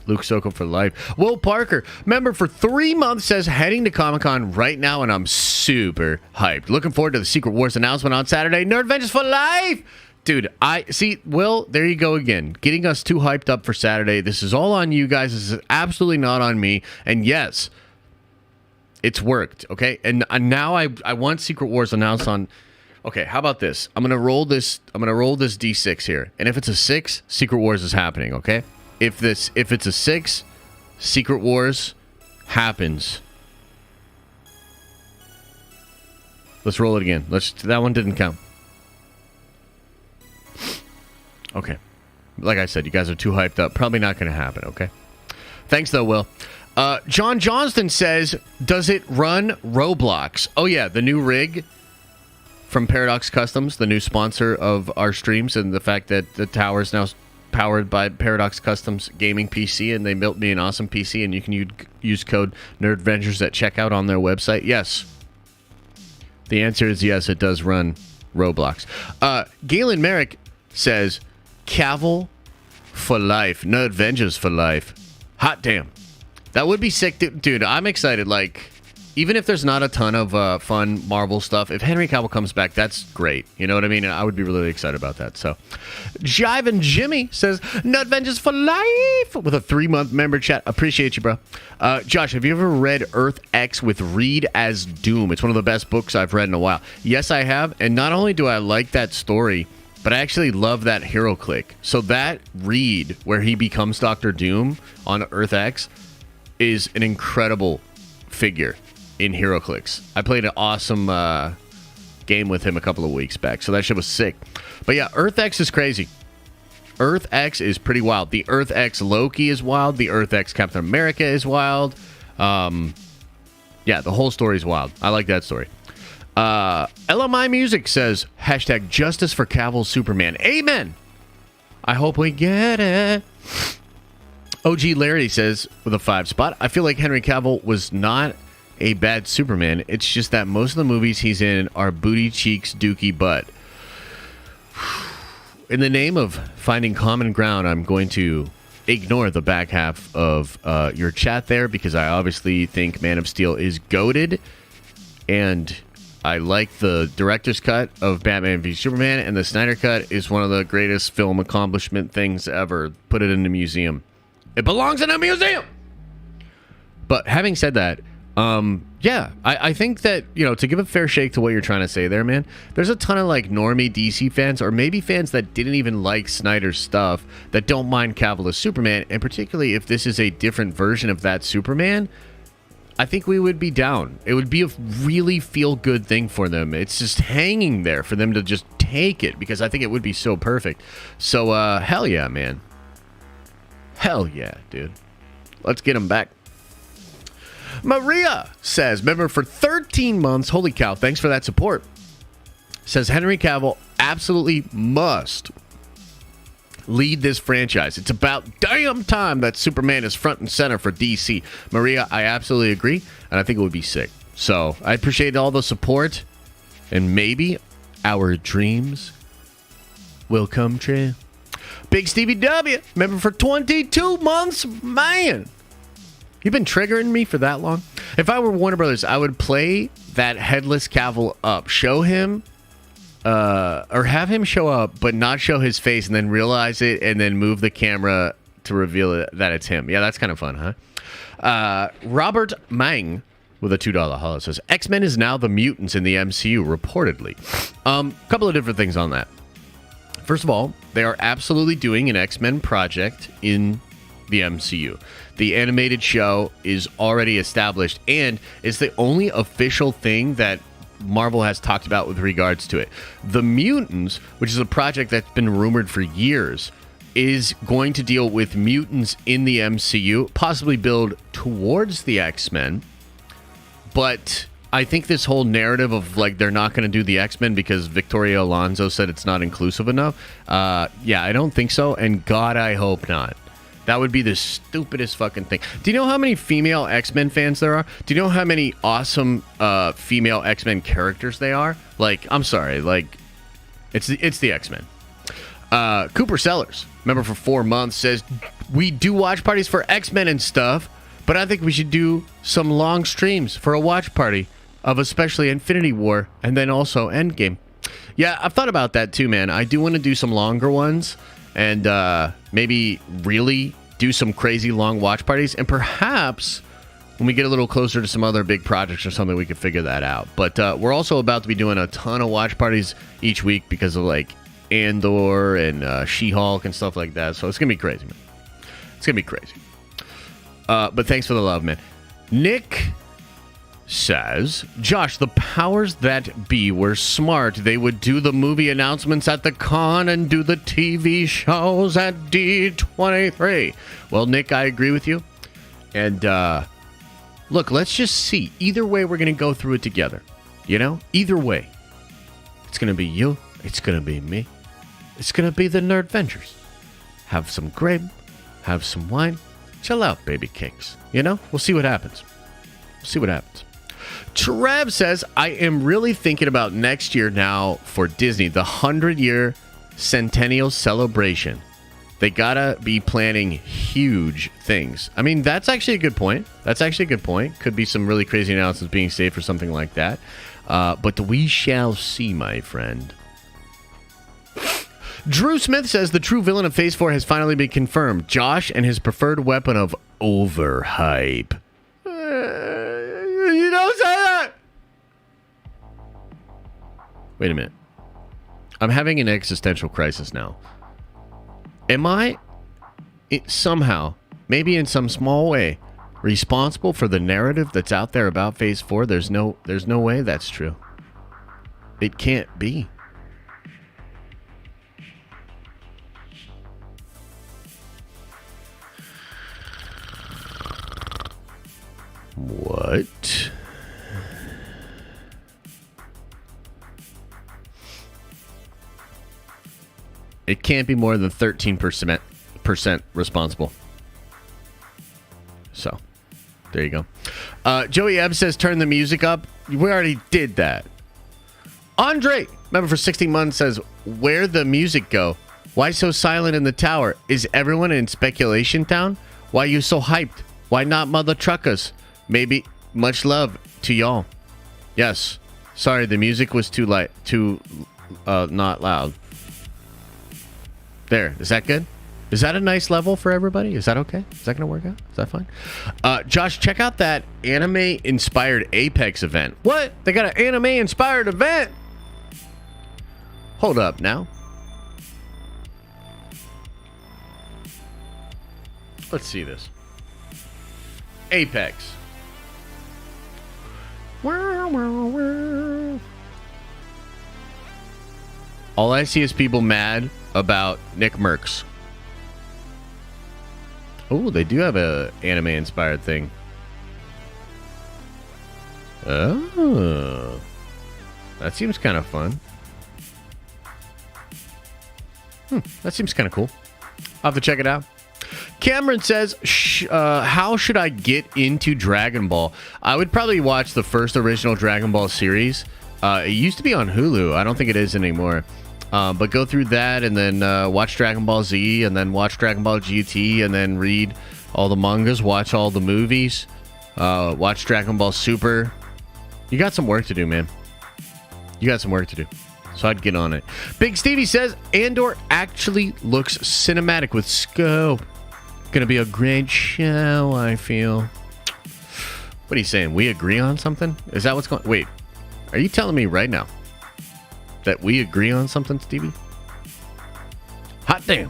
Luke Soko for life. Will Parker, member for 3 months, says heading to Comic-Con right now, and I'm super hyped. Looking forward to the Secret Wars announcement on Saturday. Nerd Vengeance for life! Dude, I see, Will, there you go again. Getting us too hyped up for Saturday. This is all on you guys. This is absolutely not on me. And yes, it's worked, okay? And now I want Secret Wars announced on... Okay, how about this? I'm gonna roll this D6 here. And if it's a 6, Secret Wars is happening, okay? If it's a 6, Secret Wars happens. Let's roll it again. That one didn't count. Okay. Like I said, you guys are too hyped up. Probably not going to happen, okay? Thanks, though, Will. John Johnston says, does it run Roblox? Oh, yeah, the new rig from Paradox Customs, the new sponsor of our streams, and the fact that the tower is now powered by Paradox Customs gaming PC, and they built me an awesome PC, and you can use code NerdVentures at checkout on their website. Yes. The answer is yes, it does run Roblox. Galen Merrick says, Cavill for life. Nerdventures for life. Hot damn. That would be sick, dude. I'm excited. Like, even if there's not a ton of fun Marvel stuff, if Henry Cavill comes back, that's great. You know what I mean? I would be really excited about that. So, Jive and Jimmy says, Nerdventures for life with a 3-month member chat. Appreciate you, bro. Josh, have you ever read Earth X with Reed as Doom? It's one of the best books I've read in a while. Yes, I have. And not only do I like that story, but I actually love that hero click. So that Reed, where he becomes Doctor Doom on Earth X, is an incredible figure in HeroClix. I played an awesome game with him a couple of weeks back, so that shit was sick. But yeah, Earth X is crazy. Earth X is pretty wild. The Earth X Loki is wild. The Earth X Captain America is wild. Yeah, the whole story is wild. I like that story. LMI Music says, hashtag justice for Cavill Superman. Amen. I hope we get it. OG Larry says, with a 5 spot, I feel like Henry Cavill was not a bad Superman. It's just that most of the movies he's in are booty cheeks, dookie butt. In the name of finding common ground, I'm going to ignore the back half of your chat there, because I obviously think Man of Steel is goated, and I like the director's cut of Batman v Superman, and the Snyder cut is one of the greatest film accomplishment things ever. Put it in a museum. It belongs in a museum. But having said that, yeah, I think that, you know, to give a fair shake to what you're trying to say there, man, there's a ton of like normie DC fans, or maybe fans that didn't even like Snyder's stuff, that don't mind Cavill as Superman, and particularly if this is a different version of that Superman, I think we would be down. It would be a really feel-good thing for them. It's just hanging there for them to just take it, because I think it would be so perfect. So, hell yeah, man. Hell yeah, dude. Let's get him back. Maria says, member for 13 months. Holy cow, thanks for that support. Says, Henry Cavill absolutely must lead this franchise. It's about damn time that Superman is front and center for DC. Maria, I absolutely agree, and I think it would be sick. So, I appreciate all the support, and maybe our dreams will come true. Big Stevie W, member for 22 months. Man, you've been triggering me for that long. If I were Warner Brothers, I would play that headless Cavill up. Show him, or have him show up, but not show his face, and then realize it, and then move the camera to reveal it, that it's him. Yeah, that's kind of fun, huh? Robert Mang with a $2 holla says, X-Men is now the mutants in the MCU, reportedly. Couple of different things on that. First of all, they are absolutely doing an X-Men project in the MCU. The animated show is already established, and it's the only official thing that Marvel has talked about with regards to it. The Mutants, which is a project that's been rumored for years, is going to deal with mutants in the MCU, possibly build towards the X-Men, but I think this whole narrative of, like, they're not going to do the X-Men because Victoria Alonso said it's not inclusive enough. Yeah, I don't think so, and God, I hope not. That would be the stupidest fucking thing. Do you know how many female X-Men fans there are? Do you know how many awesome female X-Men characters they are? Like, I'm sorry, like, it's the X-Men. Cooper Sellers, member for 4 months, says, we do watch parties for X-Men and stuff, but I think we should do some long streams for a watch party of especially Infinity War and then also Endgame. Yeah, I've thought about that too, man. I do want to do some longer ones and maybe really do some crazy long watch parties. And perhaps when we get a little closer to some other big projects or something, we could figure that out. But we're also about to be doing a ton of watch parties each week because of, like, Andor and She-Hulk and stuff like that. So it's going to be crazy, man. It's going to be crazy. But thanks for the love, man. Nick says, Josh, the powers that be were smart. They would do the movie announcements at the con and do the TV shows at D23. Well, Nick, I agree with you. And look, let's just see. Either way, we're going to go through it together. You know? Either way. It's going to be you. It's going to be me. It's going to be the Nerd Vengers. Have some grape. Have some wine. Chill out, baby cakes. You know? We'll see what happens. We'll see what happens. Trev says, I am really thinking about next year now for Disney, the 100-year centennial celebration. They gotta be planning huge things. I mean, that's actually a good point. Could be some really crazy announcements being saved for something like that. But we shall see, my friend. Drew Smith says the true villain of Phase 4 has finally been confirmed. Josh and his preferred weapon of overhype. You don't say that! Wait a minute. I'm having an existential crisis now. Am I somehow, maybe in some small way, responsible for the narrative that's out there about Phase 4? There's no way that's true. It can't be. What? It can't be more than 13% responsible. So, there you go. Joey Ebb says, turn the music up. We already did that. Andre, member for 16 months, says, where'd the music go? Why so silent in the tower? Is everyone in speculation town? Why you so hyped? Why not mother truckers? Maybe much love to y'all. Yes. Sorry, the music was too not loud. There. Is that good? Is that a nice level for everybody? Is that okay? Is that going to work out? Is that fine? Josh, check out that anime-inspired Apex event. What? They got an anime-inspired event? Hold up now. Let's see this. Apex. All I see is people mad about Nick Merckx. Oh, they do have a anime-inspired thing. Oh. That seems kind of fun. That seems kind of cool. I'll have to check it out. Cameron says, how should I get into Dragon Ball? I would probably watch the first original Dragon Ball series. It used to be on Hulu. I don't think it is anymore. But go through that and then watch Dragon Ball Z and then watch Dragon Ball GT and then read all the mangas, watch all the movies, watch Dragon Ball Super. You got some work to do, man. You got some work to do. So I'd get on it. Big Stevie says, Andor actually looks cinematic with scope. Gonna be a great show, I feel. What are you saying? We agree on something? Is that what's going... Wait, are you telling me right now that we agree on something, Stevie? Hot damn.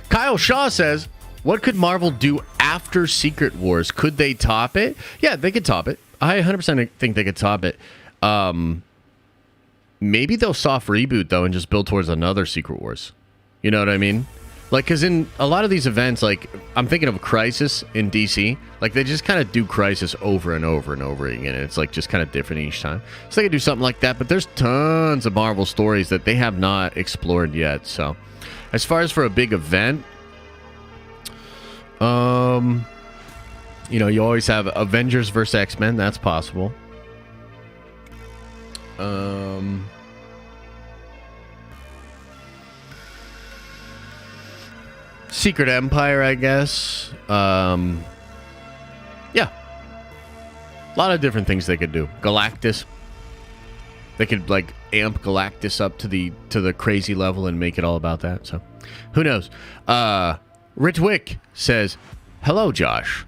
Kyle Shaw says, what could Marvel do after Secret Wars? Could they top it? Yeah, they could top it. I 100% think they could top it. Maybe they'll soft reboot, though, and just build towards another Secret Wars. You know what I mean? Like, because in a lot of these events, like, I'm thinking of Crisis in DC. Like, they just kind of do Crisis over and over and over again. And it's, like, just kind of different each time. So they could do something like that. But there's tons of Marvel stories that they have not explored yet. So, as far as for a big event, you know, you always have Avengers versus X-Men. That's possible. Secret Empire, I guess. Yeah. A lot of different things they could do. Galactus. They could, like, amp Galactus up to the crazy level and make it all about that. So, who knows? Ritwick says, hello, Josh.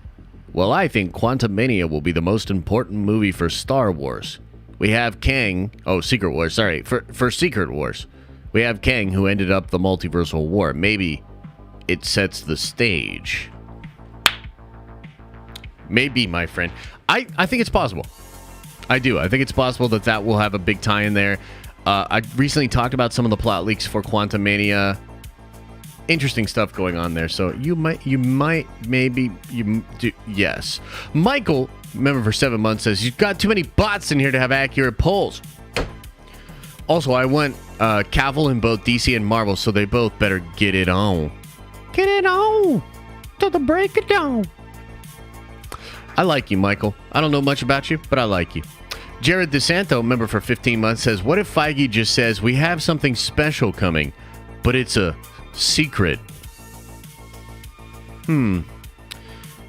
Well, I think Quantumania will be the most important movie for Star Wars. We have Kang. Oh, Secret Wars. Sorry. For Secret Wars. We have Kang, who ended up the multiversal war. Maybe it sets the stage. Maybe, my friend. I think it's possible. I do. I think it's possible that will have a big tie in there. I recently talked about some of the plot leaks for Quantumania. interesting stuff going on there. So yes. Michael, member for 7 months, says you've got too many bots in here to have accurate polls. Also, I went Cavill in both DC and Marvel, so they both better get it on. Get it on to the break of dawn. I like you, Michael. I don't know much about you, but I like you. Jared DeSanto, member for 15 months, says, what if Feige just says we have something special coming, but it's a secret?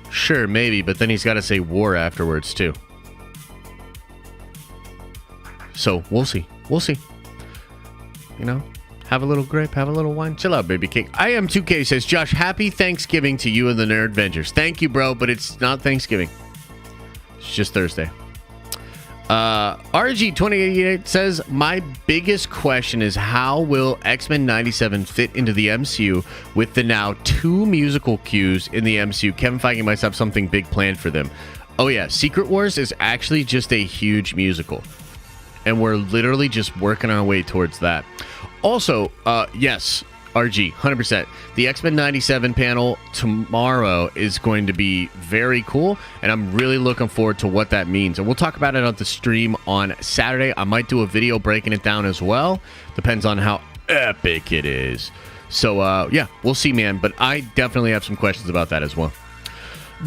Sure, maybe, but then he's got to say war afterwards, too. So, we'll see. We'll see. You know, have a little grape, have a little wine. Chill out, baby cake. I am 2K says, Josh, happy Thanksgiving to you and the Nerd Vengers. Thank you, bro, but it's not Thanksgiving. It's just Thursday. RG2088 says, my biggest question is how will X-Men 97 fit into the MCU with the now 2 musical cues in the MCU? Kevin Feige must have something big planned for them. Oh yeah, Secret Wars is actually just a huge musical. And we're literally just working our way towards that. Also, yes, RG, 100%. The X-Men 97 panel tomorrow is going to be very cool, and I'm really looking forward to what that means. And we'll talk about it on the stream on Saturday. I might do a video breaking it down as well. Depends on how epic it is. So, yeah, we'll see, man. But I definitely have some questions about that as well.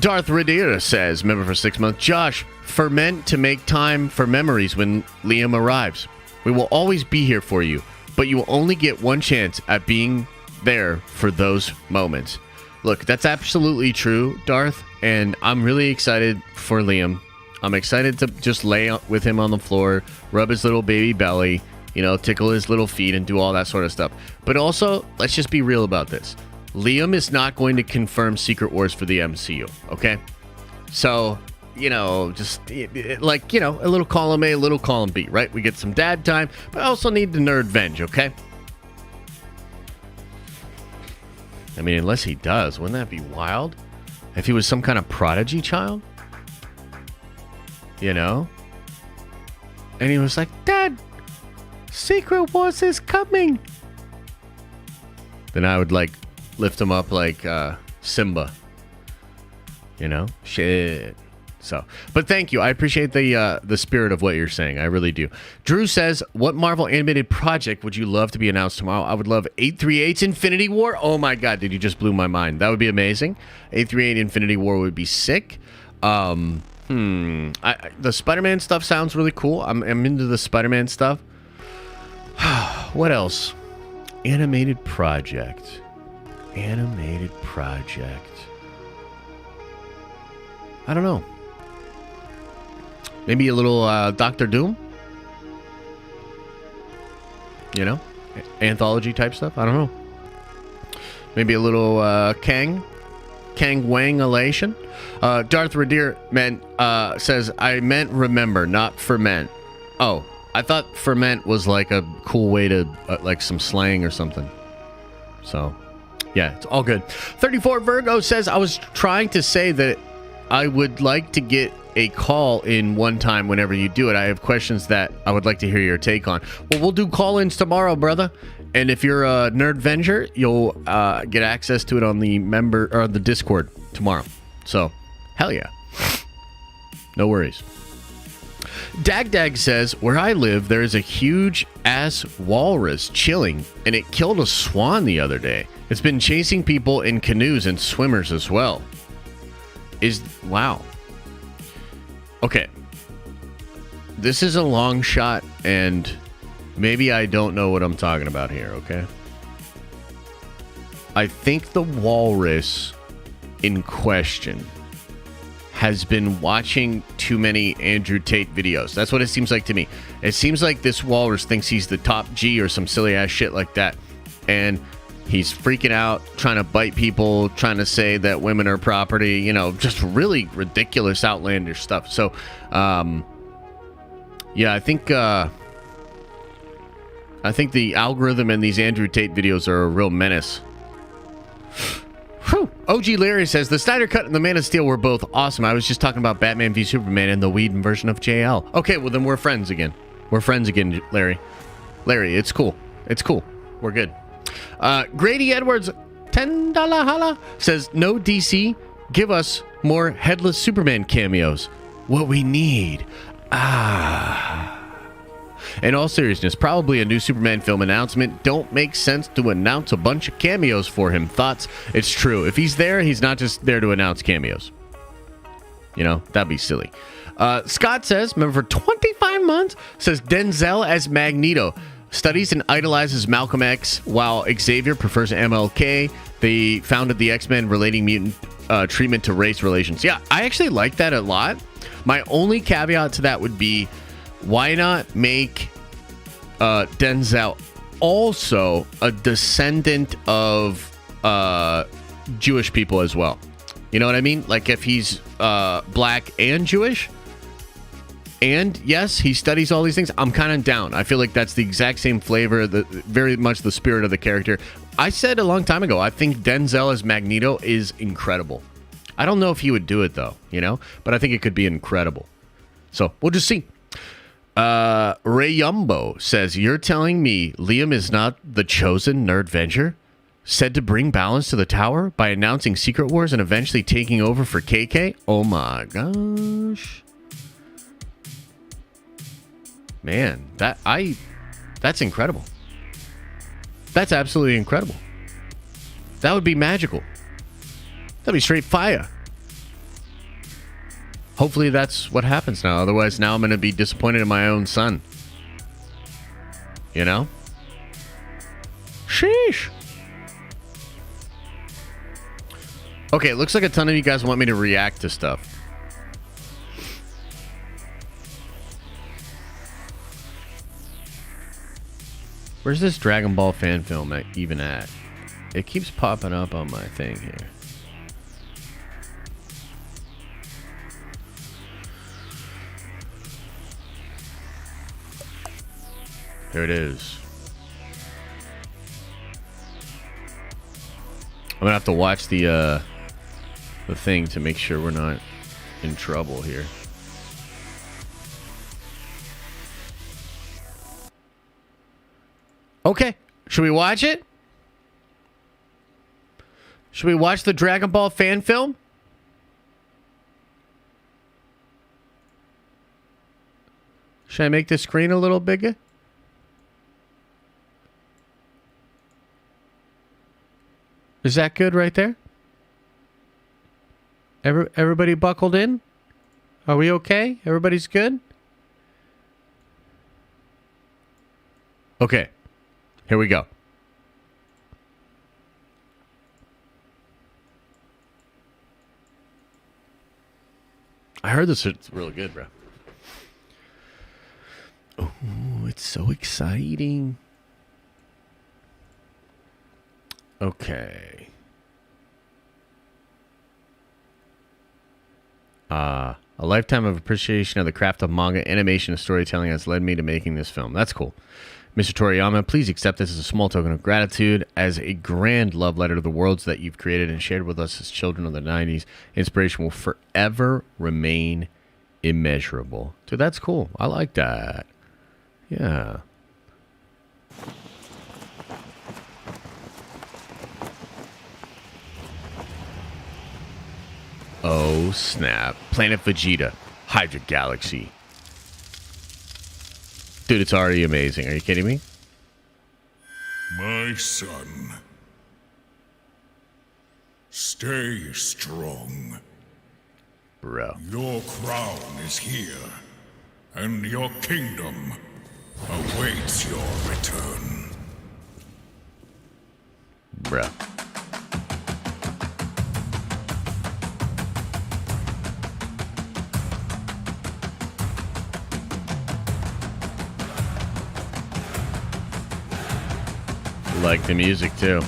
Darth Radira says, member for 6 months, Josh, ferment to make time for memories when Liam arrives. We will always be here for you, but you will only get one chance at being there for those moments. Look, that's absolutely true, Darth, and I'm really excited for Liam. I'm excited to just lay with him on the floor, rub his little baby belly, you know, tickle his little feet and do all that sort of stuff. But also, let's just be real about this. Liam is not going to confirm Secret Wars for the MCU, okay? So, you know, just like, you know, a little column A, a little column B, right? We get some dad time, but I also need the nerd venge, okay? I mean, unless he does, wouldn't that be wild? If he was some kind of prodigy child? You know? And he was like, Dad, Secret Wars is coming. Then I would, like, lift him up like Simba. You know? Shit. So, but thank you. I appreciate the spirit of what you're saying. I really do. Drew says, what Marvel animated project would you love to be announced tomorrow? I would love 838's Infinity War. Oh my God, dude, you just blew my mind. That would be amazing. 838 Infinity War would be sick. The Spider-Man stuff sounds really cool. I'm into the Spider-Man stuff. What else? Animated project. Animated project. I don't know. Maybe a little Doctor Doom? You know? Anthology type stuff? I don't know. Maybe a little Kang Wang elation. Darth Radir says, I meant remember, not ferment. Oh, I thought ferment was like a cool way to, like some slang or something. So, yeah, it's all good. 34 Virgo says, I was trying to say that I would like to get a call in one time whenever you do it. I have questions that I would like to hear your take on. Well, we'll do call-ins tomorrow, brother. And if you're a Nerd Venger, you'll get access to it on the member or the Discord tomorrow. So, hell yeah. No worries. Dag says, where I live, there is a huge ass walrus chilling, and it killed a swan the other day. It's been chasing people in canoes and swimmers as well. Wow. Okay. This is a long shot, and maybe I don't know what I'm talking about here, okay? I think the walrus in question has been watching too many Andrew Tate videos. That's what it seems like to me. It seems like this walrus thinks he's the top G or some silly ass shit like that. And he's freaking out, trying to bite people, trying to say that women are property, you know, just really ridiculous, outlandish stuff. So, yeah, I think the algorithm in these Andrew Tate videos are a real menace. Whew. OG Larry says, the Snyder Cut and the Man of Steel were both awesome. I was just talking about Batman v Superman and the Whedon version of JL. Okay, well then we're friends again. We're friends again, Larry. Larry, it's cool. It's cool. We're good. Grady Edwards $10 holla says, no DC, give us more headless Superman cameos. What we need. In all seriousness, probably a new Superman film announcement. Don't make sense to announce a bunch of cameos for him. Thoughts? It's true. If he's there, he's not just there to announce cameos. You know, that'd be silly. Scott says, member for 25 months, says Denzel as Magneto. Studies and idolizes Malcolm X, while Xavier prefers MLK. They founded the X-Men relating mutant treatment to race relations. Yeah, I actually like that a lot. My only caveat to that would be, why not make Denzel also a descendant of Jewish people as well? You know what I mean? Like if he's black and Jewish, and yes, he studies all these things, I'm kind of down. I feel like that's the exact same flavor, very much the spirit of the character. I said a long time ago, I think Denzel as Magneto is incredible. I don't know if he would do it though, you know, but I think it could be incredible. So we'll just see. Rayumbo says, you're telling me Liam is not the chosen nerd venture? Said to bring balance to the tower by announcing Secret Wars and eventually taking over for KK? Oh my gosh. Man, that's incredible. That's absolutely incredible. That would be magical. That'd be straight fire. Hopefully that's what happens now. Otherwise, now I'm going to be disappointed in my own son. You know? Sheesh. Okay, it looks like a ton of you guys want me to react to stuff. Where's this Dragon Ball fan film even at? It keeps popping up on my thing here. There it is. I'm gonna have to watch the thing to make sure we're not in trouble here. Okay, should we watch it? Should we watch the Dragon Ball fan film? Should I make the screen a little bigger? Is that good right there? Everybody buckled in? Are we okay? Everybody's good? Okay. Here we go. I heard this is really good, bro. Oh, it's so exciting. Okay. A lifetime of appreciation of the craft of manga, animation, and storytelling has led me to making this film. That's cool. Mr. Toriyama, please accept this as a small token of gratitude, as a grand love letter to the worlds that you've created and shared with us as children of the 90s. Inspiration will forever remain immeasurable. Dude, that's cool. I like that. Yeah. Oh, snap. Planet Vegeta. Hydra Galaxy. Dude, it's already amazing. Are you kidding me? My son, stay strong. Bro. Your crown is here, and your kingdom awaits your return. Bro. Like the music too.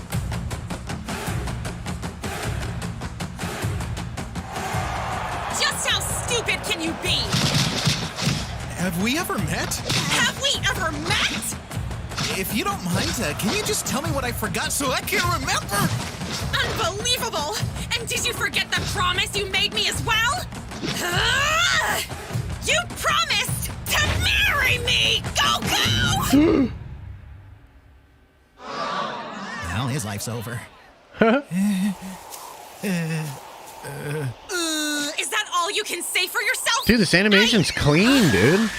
Just how stupid can you be? Have we ever met? Have we ever met? If you don't mind, can you just tell me what I forgot so I can remember? Unbelievable! And did you forget the promise you made me as well? You promised to marry me, Goku! Well, his life's over. Is that all you can say for yourself? Dude, this animation's clean, dude.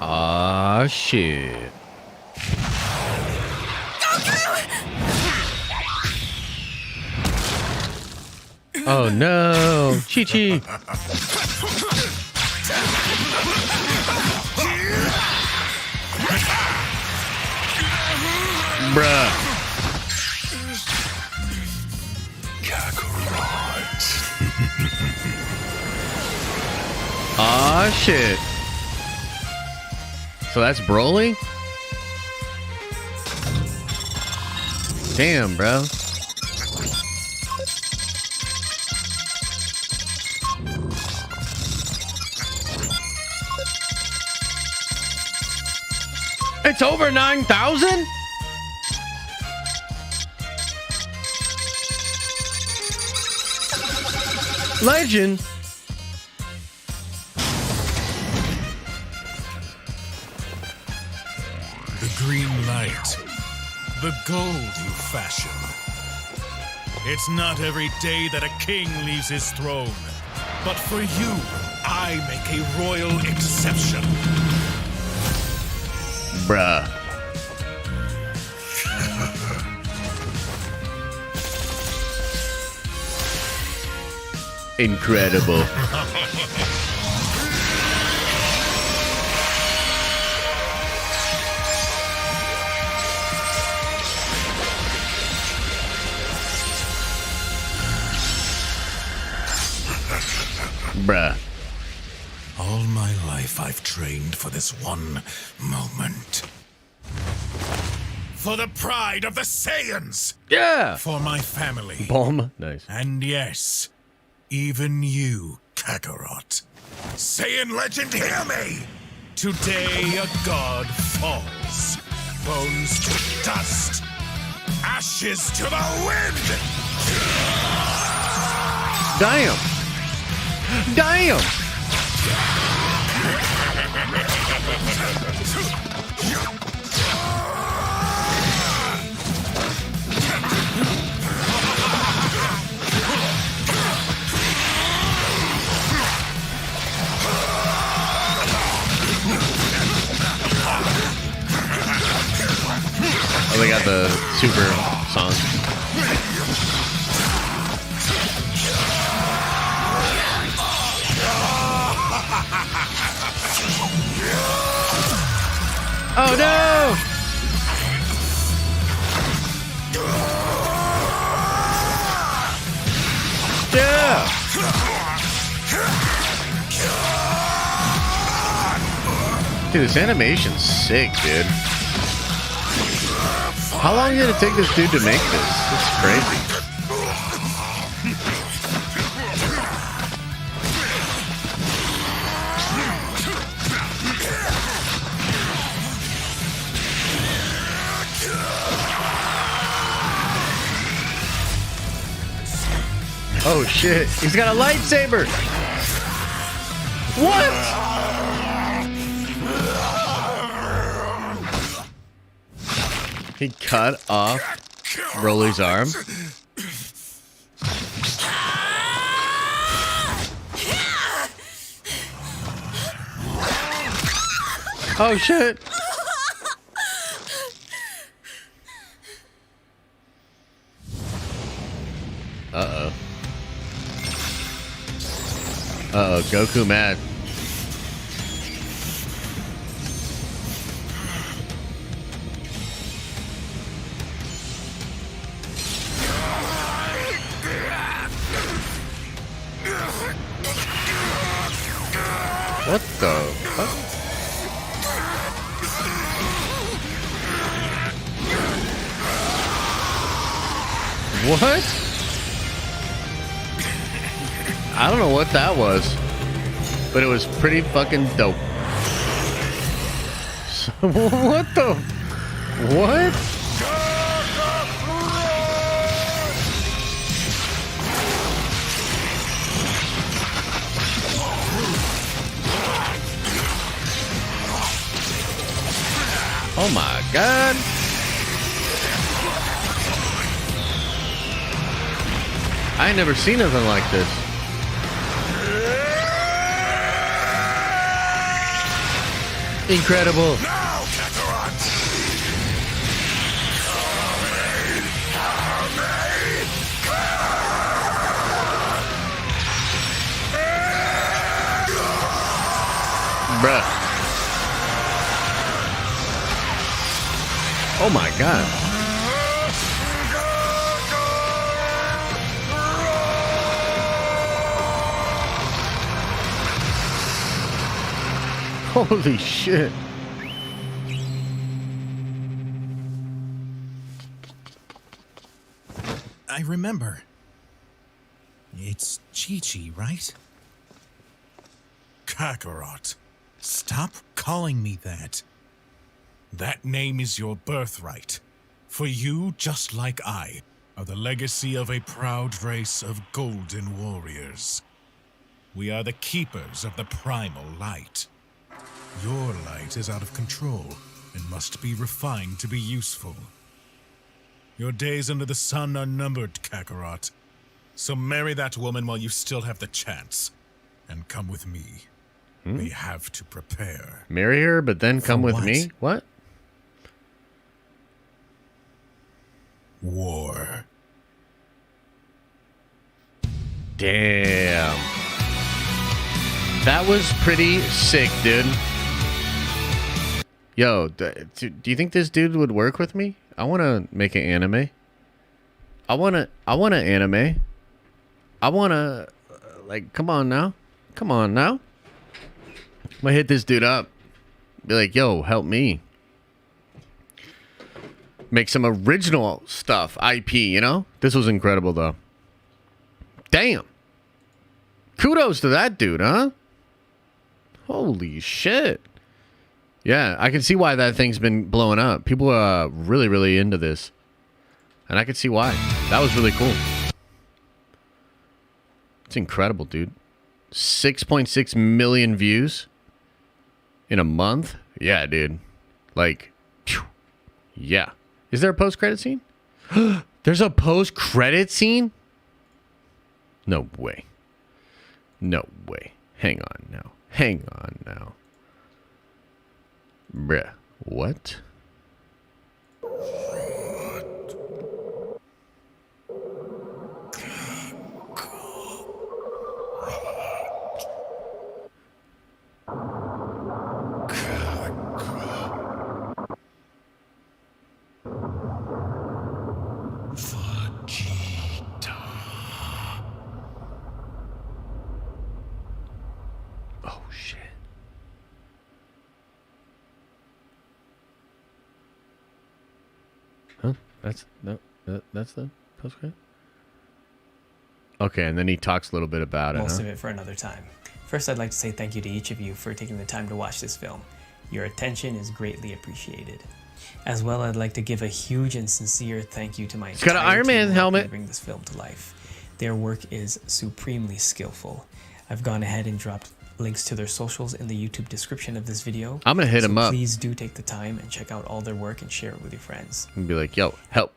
Ah, shit. Oh no, Chi-Chi. Bruh. Aw, shit. So that's Broly? Damn, bro. It's over 9,000? Legend. The green light, the gold you fashion. It's not every day that a king leaves his throne, but for you, I make a royal exception. Bruh. Incredible. Bruh. All my life I've trained for this one moment. For the pride of the Saiyans! Yeah. For my family. Bomb. Nice. And yes, even you, Kakarot. Saiyan legend, hear me! Today a god falls. Bones to dust. Ashes to the wind! Damn. Damn. Oh, they got the super song. Oh no! Yeah! Dude, this animation's sick, dude. How long did it take this dude to make this? It's crazy. Oh shit, he's got a lightsaber! What? He cut off Broly's arm? Oh shit! Uh-oh. Uh-oh, Goku mad. What the fuck? What? I don't know what that was, but it was pretty fucking dope. What the? What? fashion. I ain't never seen nothing like this. Incredible. Now, Kakarot! Bruh. Oh my god. Holy shit. I remember. It's Chi-Chi, right? Kakarot. Stop calling me that. That name is your birthright. For you, just like I, are the legacy of a proud race of golden warriors. We are the keepers of the primal light. Your light is out of control and must be refined to be useful. Your days under the sun are numbered, Kakarot. So marry that woman while you still have the chance. And come with me. We have to prepare. Marry her, but then come with what? me? What? War. Damn. That was pretty sick, dude. Yo, do you think this dude would work with me? I want to make an anime. I want to anime. I want to, like, come on now. Come on now. I'm going to hit this dude up. Be like, yo, help me. Make some original stuff, IP, you know? This was incredible, though. Damn. Kudos to that dude, huh? Holy shit. Yeah, I can see why that thing's been blowing up. People are really, really into this. And I can see why. That was really cool. It's incredible, dude. 6.6 million views in a month? Yeah, dude. Like, phew. Yeah. Is there a post-credit scene? There's a post-credit scene? No way. No way. Hang on now. Hang on now. Bruh. What? Oh shit. Huh? That's the postcard? Okay, and then he talks a little bit about it. Most Huh? of it for another time. First, I'd like to say thank you to each of you for taking the time to watch this film. Your attention is greatly appreciated. As well, I'd like to give a huge and sincere thank you to my He's got an entire Iron team Man who helped me helmet. bring this film to life. Their work is supremely skillful. I've gone ahead and dropped links to their socials in the YouTube description of this video. I'm gonna hit him up. Please do take the time and check out all their work and share it with your friends. And be like, yo, help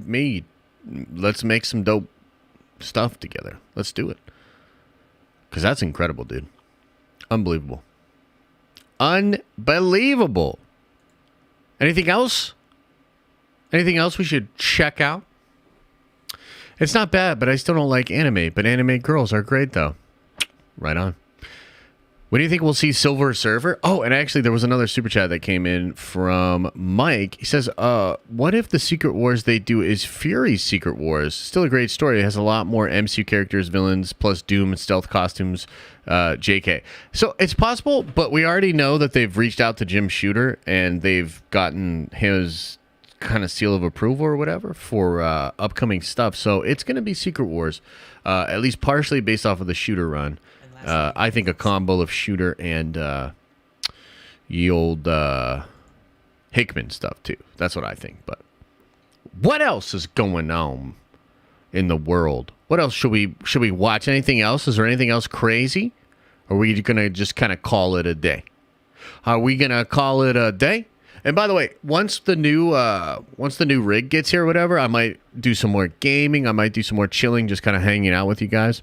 me. Let's make some dope stuff together. Let's do it. Because that's incredible, dude. Unbelievable. Unbelievable. Anything else? Anything else we should check out? It's not bad, but I still don't like anime. But anime girls are great, though. Right on. When do you think we'll see Silver Surfer? Oh, and actually, there was another super chat that came in from Mike. He says, what if the Secret Wars they do is Fury's Secret Wars? Still a great story. It has a lot more MCU characters, villains, plus Doom and stealth costumes, JK. So it's possible, but we already know that they've reached out to Jim Shooter and they've gotten his kind of seal of approval or whatever for upcoming stuff. So it's going to be Secret Wars, at least partially based off of the Shooter run. I think a combo of Shooter and the old Hickman stuff too. That's what I think. But what else is going on in the world? What else should we watch? Anything else? Is there anything else crazy? Or are we gonna just kind of call it a day? Are we gonna call it a day? And by the way, once the new rig gets here or whatever, I might do some more gaming. I might do some more chilling, just kind of hanging out with you guys.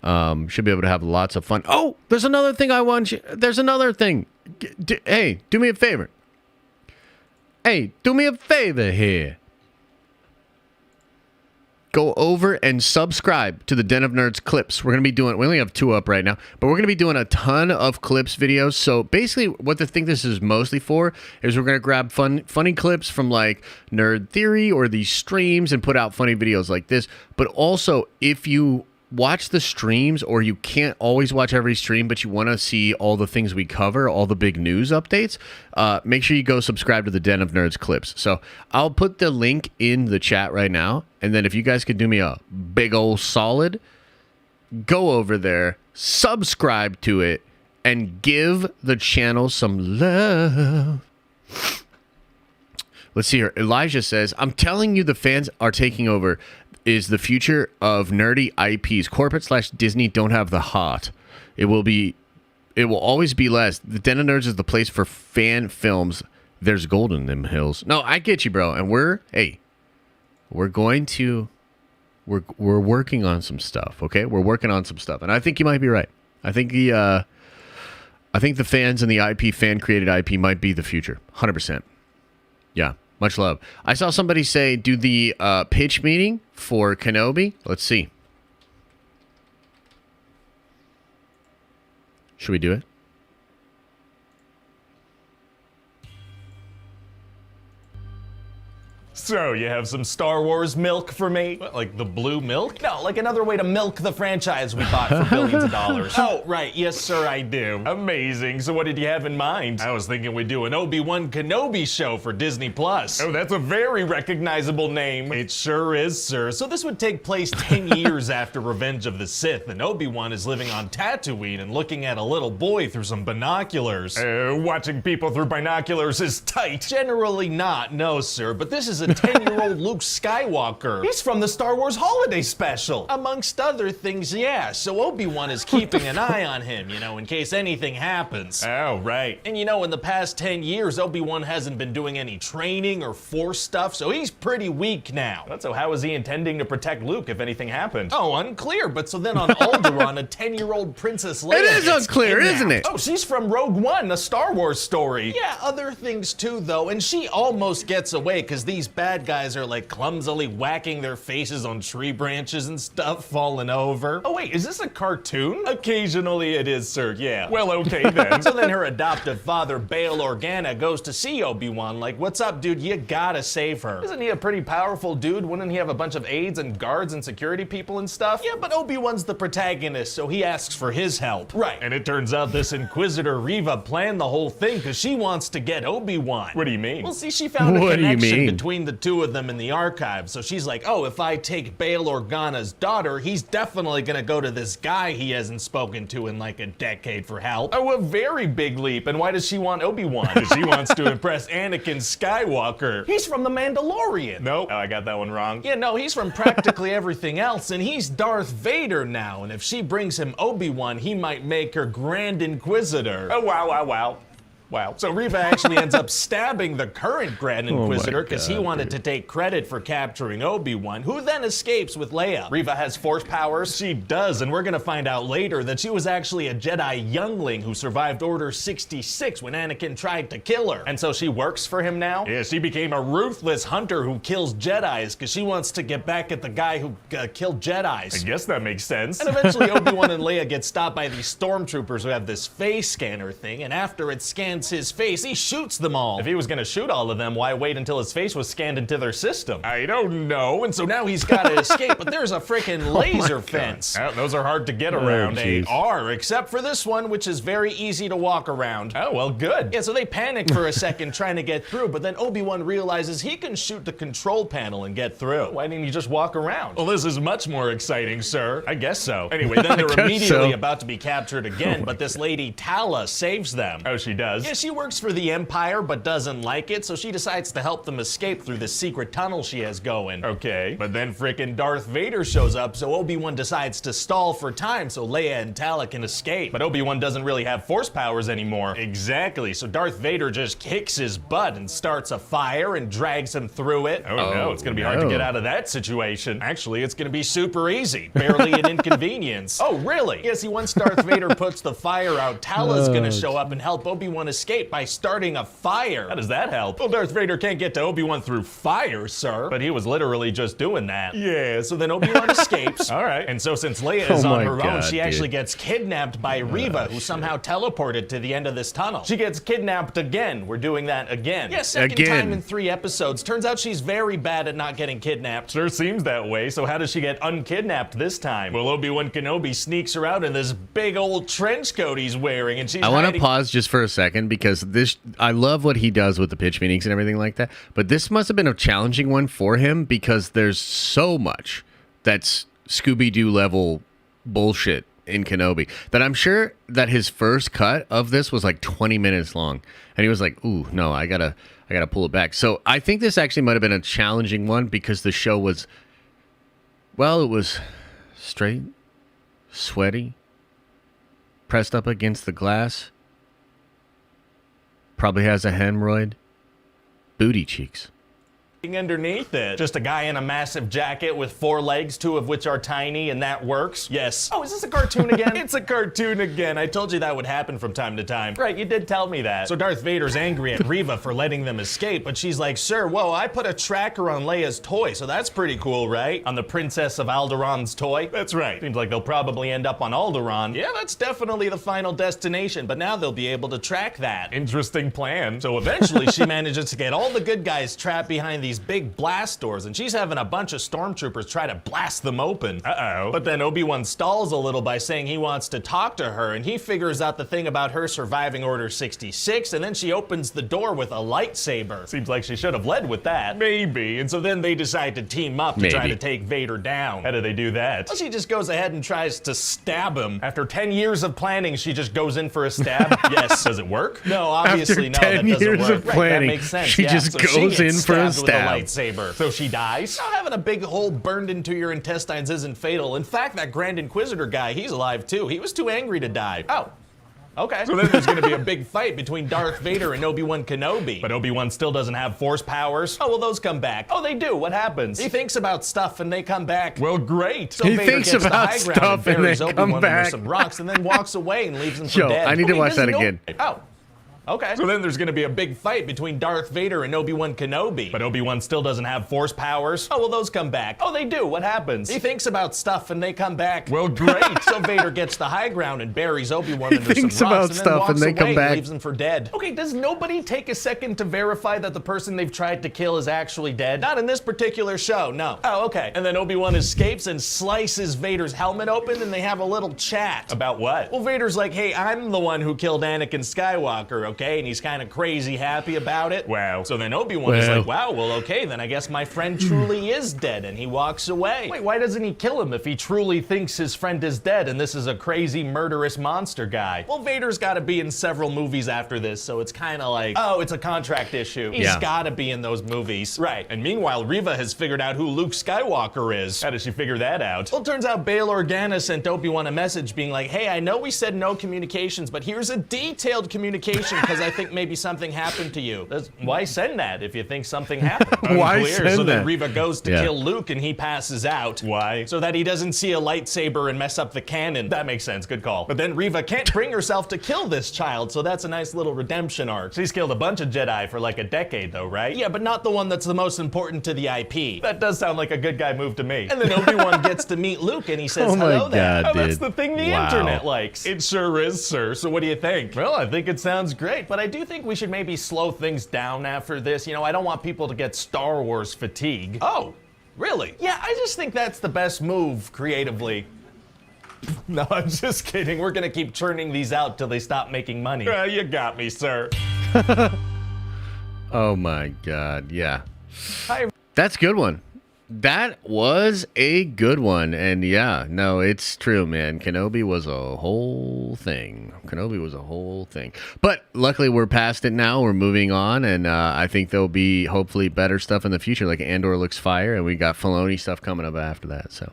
Should be able to have lots of fun. Oh, there's another thing I want you. There's another thing. Hey, do me a favor. Hey, do me a favor here. Go over and subscribe to the Den of Nerds clips. We're going to be doing, we only have 2 up right now, but we're going to be doing a ton of clips videos. So basically what the thing this is mostly for is we're going to grab funny clips from like Nerd Theory or these streams and put out funny videos like this. But also if you watch the streams, or you can't always watch every stream, but you want to see all the things we cover, all the big news updates, make sure you go subscribe to the Den of Nerds clips. So I'll put the link in the chat right now, and then if you guys could do me a big old solid, go over there, subscribe to it, and give the channel some love. Let's see here. Elijah says, I'm telling you the fans are taking over. Is the future of nerdy IPs. Corporate/Disney don't have the heart. It will always be less. The Den of Nerds is the place for fan films. There's gold in them hills. No, I get you, bro. And we're working on some stuff, okay? We're working on some stuff. And I think you might be right. I think the fans and the IP, fan created IP, might be the future. 100%. Yeah. Much love. I saw somebody say, do the pitch meeting for Kenobi. Let's see. Should we do it? So, you have some Star Wars milk for me? What, like the blue milk? No, like another way to milk the franchise we bought for billions of dollars. Oh, right. Yes, sir, I do. Amazing. So what did you have in mind? I was thinking we'd do an Obi-Wan Kenobi show for Disney+. Oh, that's a very recognizable name. It sure is, sir. So this would take place 10 years after Revenge of the Sith, and Obi-Wan is living on Tatooine and looking at a little boy through some binoculars. Watching people through binoculars is tight. Generally not, no, sir, but this is a 10-year-old Luke Skywalker. He's from the Star Wars Holiday Special. Amongst other things, yeah. So Obi-Wan is keeping an eye on him, you know, in case anything happens. Oh, right. And you know, in the past 10 years, Obi-Wan hasn't been doing any training or Force stuff, so he's pretty weak now. So how is he intending to protect Luke if anything happened? Oh, unclear, but so then on Alderaan, a 10-year-old Princess Leia It is unclear, isn't it? Oh, she's from Rogue One, a Star Wars story. Yeah, other things too, though, and she almost gets away because these bad guys are like clumsily whacking their faces on tree branches and stuff, falling over. Oh wait, is this a cartoon? Occasionally it is, sir, yeah. Well, okay then. So then her adoptive father, Bail Organa, goes to see Obi-Wan like, what's up, dude, you gotta save her. Isn't he a pretty powerful dude? Wouldn't he have a bunch of aides and guards and security people and stuff? Yeah, but Obi-Wan's the protagonist, so he asks for his help. Right, and it turns out this Inquisitor Reva planned the whole thing because she wants to get Obi-Wan. What do you mean? Well, see, she found a connection between the two of them in the archives, so she's like, oh, if I take Bail Organa's daughter, he's definitely gonna go to this guy he hasn't spoken to in like a decade for help. Oh, a very big leap, and why does she want Obi-Wan? Because she wants to impress Anakin Skywalker. He's from The Mandalorian. Nope. Oh, I got that one wrong. Yeah, no, he's from practically everything else, and he's Darth Vader now, and if she brings him Obi-Wan, he might make her Grand Inquisitor. Oh, wow, wow, wow. Wow. So Reva actually ends up stabbing the current Grand Inquisitor because he wanted to take credit for capturing Obi-Wan, who then escapes with Leia. Reva has Force powers. She does, and we're gonna find out later that she was actually a Jedi youngling who survived Order 66 when Anakin tried to kill her. And so she works for him now? Yeah, she became a ruthless hunter who kills Jedis because she wants to get back at the guy who killed Jedis. I guess that makes sense. And eventually Obi-Wan and Leia get stopped by these stormtroopers who have this face scanner thing, and after it scans his face, he shoots them all. If he was gonna shoot all of them, why wait until his face was scanned into their system? I don't know, and so now he's gotta escape, but there's a freaking laser fence. Those are hard to get around. They are, except for this one, which is very easy to walk around. Oh, well, good. Yeah, so they panic for a second trying to get through, but then Obi-Wan realizes he can shoot the control panel and get through. Why didn't you just walk around? Well, this is much more exciting, sir. I guess so. Anyway, then they're immediately about to be captured again, but this lady Tala saves them. Oh, she does? Yeah, she works for the Empire, but doesn't like it, so she decides to help them escape through the secret tunnel she has going. Okay. But then frickin' Darth Vader shows up, so Obi-Wan decides to stall for time so Leia and Tala can escape. But Obi-Wan doesn't really have force powers anymore. Exactly, so Darth Vader just kicks his butt and starts a fire and drags him through it. Oh no, it's gonna be hard to get out of that situation. Actually, it's gonna be super easy. Barely an inconvenience. Oh, really? Yes, once Darth Vader puts the fire out, Tala's gonna show up and help Obi-Wan escape by starting a fire. How does that help? Well, Darth Vader can't get to Obi-Wan through fire, sir. But he was literally just doing that. Yeah, so then Obi-Wan escapes. All right. And so since Leia is on her own, she actually gets kidnapped by Reva, who somehow teleported to the end of this tunnel. She gets kidnapped again. We're doing that again. Yeah, second time in 3 episodes. Turns out she's very bad at not getting kidnapped. Sure seems that way. So how does she get unkidnapped this time? Well, Obi-Wan Kenobi sneaks her out in this big old trench coat he's wearing, and she's I want to pause just for a second because I love what he does with the pitch meetings and everything like that, but this must have been a challenging one for him because there's so much that's Scooby-Doo level bullshit in Kenobi that I'm sure that his first cut of this was like 20 minutes long, and he was like, ooh, no, I gotta pull it back. So I think this actually might have been a challenging one because the show was, well, it was straight, sweaty, pressed up against the glass, probably has a hemorrhoid, booty cheeks. Underneath it. Just a guy in a massive jacket with 4 legs, 2 of which are tiny, and that works. Yes. Oh, is this a cartoon again? It's a cartoon again. I told you that would happen from time to time. Right, you did tell me that. So Darth Vader's angry at Reva for letting them escape, but she's like, sir, whoa, I put a tracker on Leia's toy, so that's pretty cool, right? On the Princess of Alderaan's toy? That's right. Seems like they'll probably end up on Alderaan. Yeah, that's definitely the final destination, but now they'll be able to track that. Interesting plan. So eventually she manages to get all the good guys trapped behind these big blast doors, and she's having a bunch of stormtroopers try to blast them open. Uh-oh. But then Obi-Wan stalls a little by saying he wants to talk to her, and he figures out the thing about her surviving Order 66, and then she opens the door with a lightsaber. Seems like she should have led with that. Maybe. And so then they decide to team up to try to take Vader down. How do they do that? Well, she just goes ahead and tries to stab him. After 10 years of planning, she just goes in for a stab. Yes. Does it work? No, obviously no, that doesn't work. After 10 years of planning, that makes sense. She just goes in for a stab. Lightsaber. So she dies? Now, having a big hole burned into your intestines isn't fatal. In fact, that Grand Inquisitor guy, he's alive too. He was too angry to die. Oh. Okay. So then there's gonna be a big fight between Darth Vader and Obi-Wan Kenobi. But Obi-Wan still doesn't have force powers. Oh, well, those come back. Oh, they do. What happens? He thinks about stuff and they come back. Well, great. So he Vader thinks gets about the high stuff ground and they Obi-Wan come back. under some rocks and then walks away and leaves him for Yo, dead. I need to watch that again. Oh. Okay. So then there's gonna be a big fight between Darth Vader and Obi-Wan Kenobi. But Obi-Wan still doesn't have force powers. Oh, well, those come back. Oh, they do. What happens? He thinks about stuff and they come back. Well, great. So Vader gets the high ground and buries Obi-Wan under some rocks about and then stuff walks and they away come back. and leaves him for dead. Okay, does nobody take a second to verify that the person they've tried to kill is actually dead? Not in this particular show, no. Oh, okay. And then Obi-Wan escapes and slices Vader's helmet open and they have a little chat. About what? Well, Vader's like, hey, I'm the one who killed Anakin Skywalker, okay? And he's kind of crazy happy about it. Wow. So then Obi-Wan is like, wow, well, okay, then I guess my friend truly is dead, and he walks away. Wait, why doesn't he kill him if he truly thinks his friend is dead and this is a crazy murderous monster guy? Well, Vader's got to be in several movies after this, so it's kind of like, oh, it's a contract issue. He's got to be in those movies. Right. And meanwhile, Reva has figured out who Luke Skywalker is. How does she figure that out? Well, it turns out Bail Organa sent Obi-Wan a message being like, hey, I know we said no communications, but here's a detailed communication because I think maybe something happened to you. Why send that if you think something happened? Why send so that? then Reva goes to kill Luke and he passes out. Why? So that he doesn't see a lightsaber and mess up the canon. That makes sense, good call. But then Reva can't bring herself to kill this child, so that's a nice little redemption arc. She's killed a bunch of Jedi for like a decade though, right? Yeah, but not the one that's the most important to the IP. That does sound like a good guy move to me. And then Obi-Wan gets to meet Luke and he says, hello there. Oh, that's the thing the internet likes. It sure is, sir. So what do you think? Well, I think it sounds great, but I do think we should maybe slow things down after this. You know, I don't want people to get Star Wars fatigue. Oh, really? Yeah, I just think that's the best move creatively. No, I'm just kidding. We're gonna keep churning these out till they stop making money. You got me, sir. Oh my God, yeah. Hi. That's a good one. That was a good one. And yeah, no, it's true, man. Kenobi was a whole thing. But luckily, we're past it now. We're moving on. And I think there'll be hopefully better stuff in the future. Like Andor looks fire. And we got Filoni stuff coming up after that. So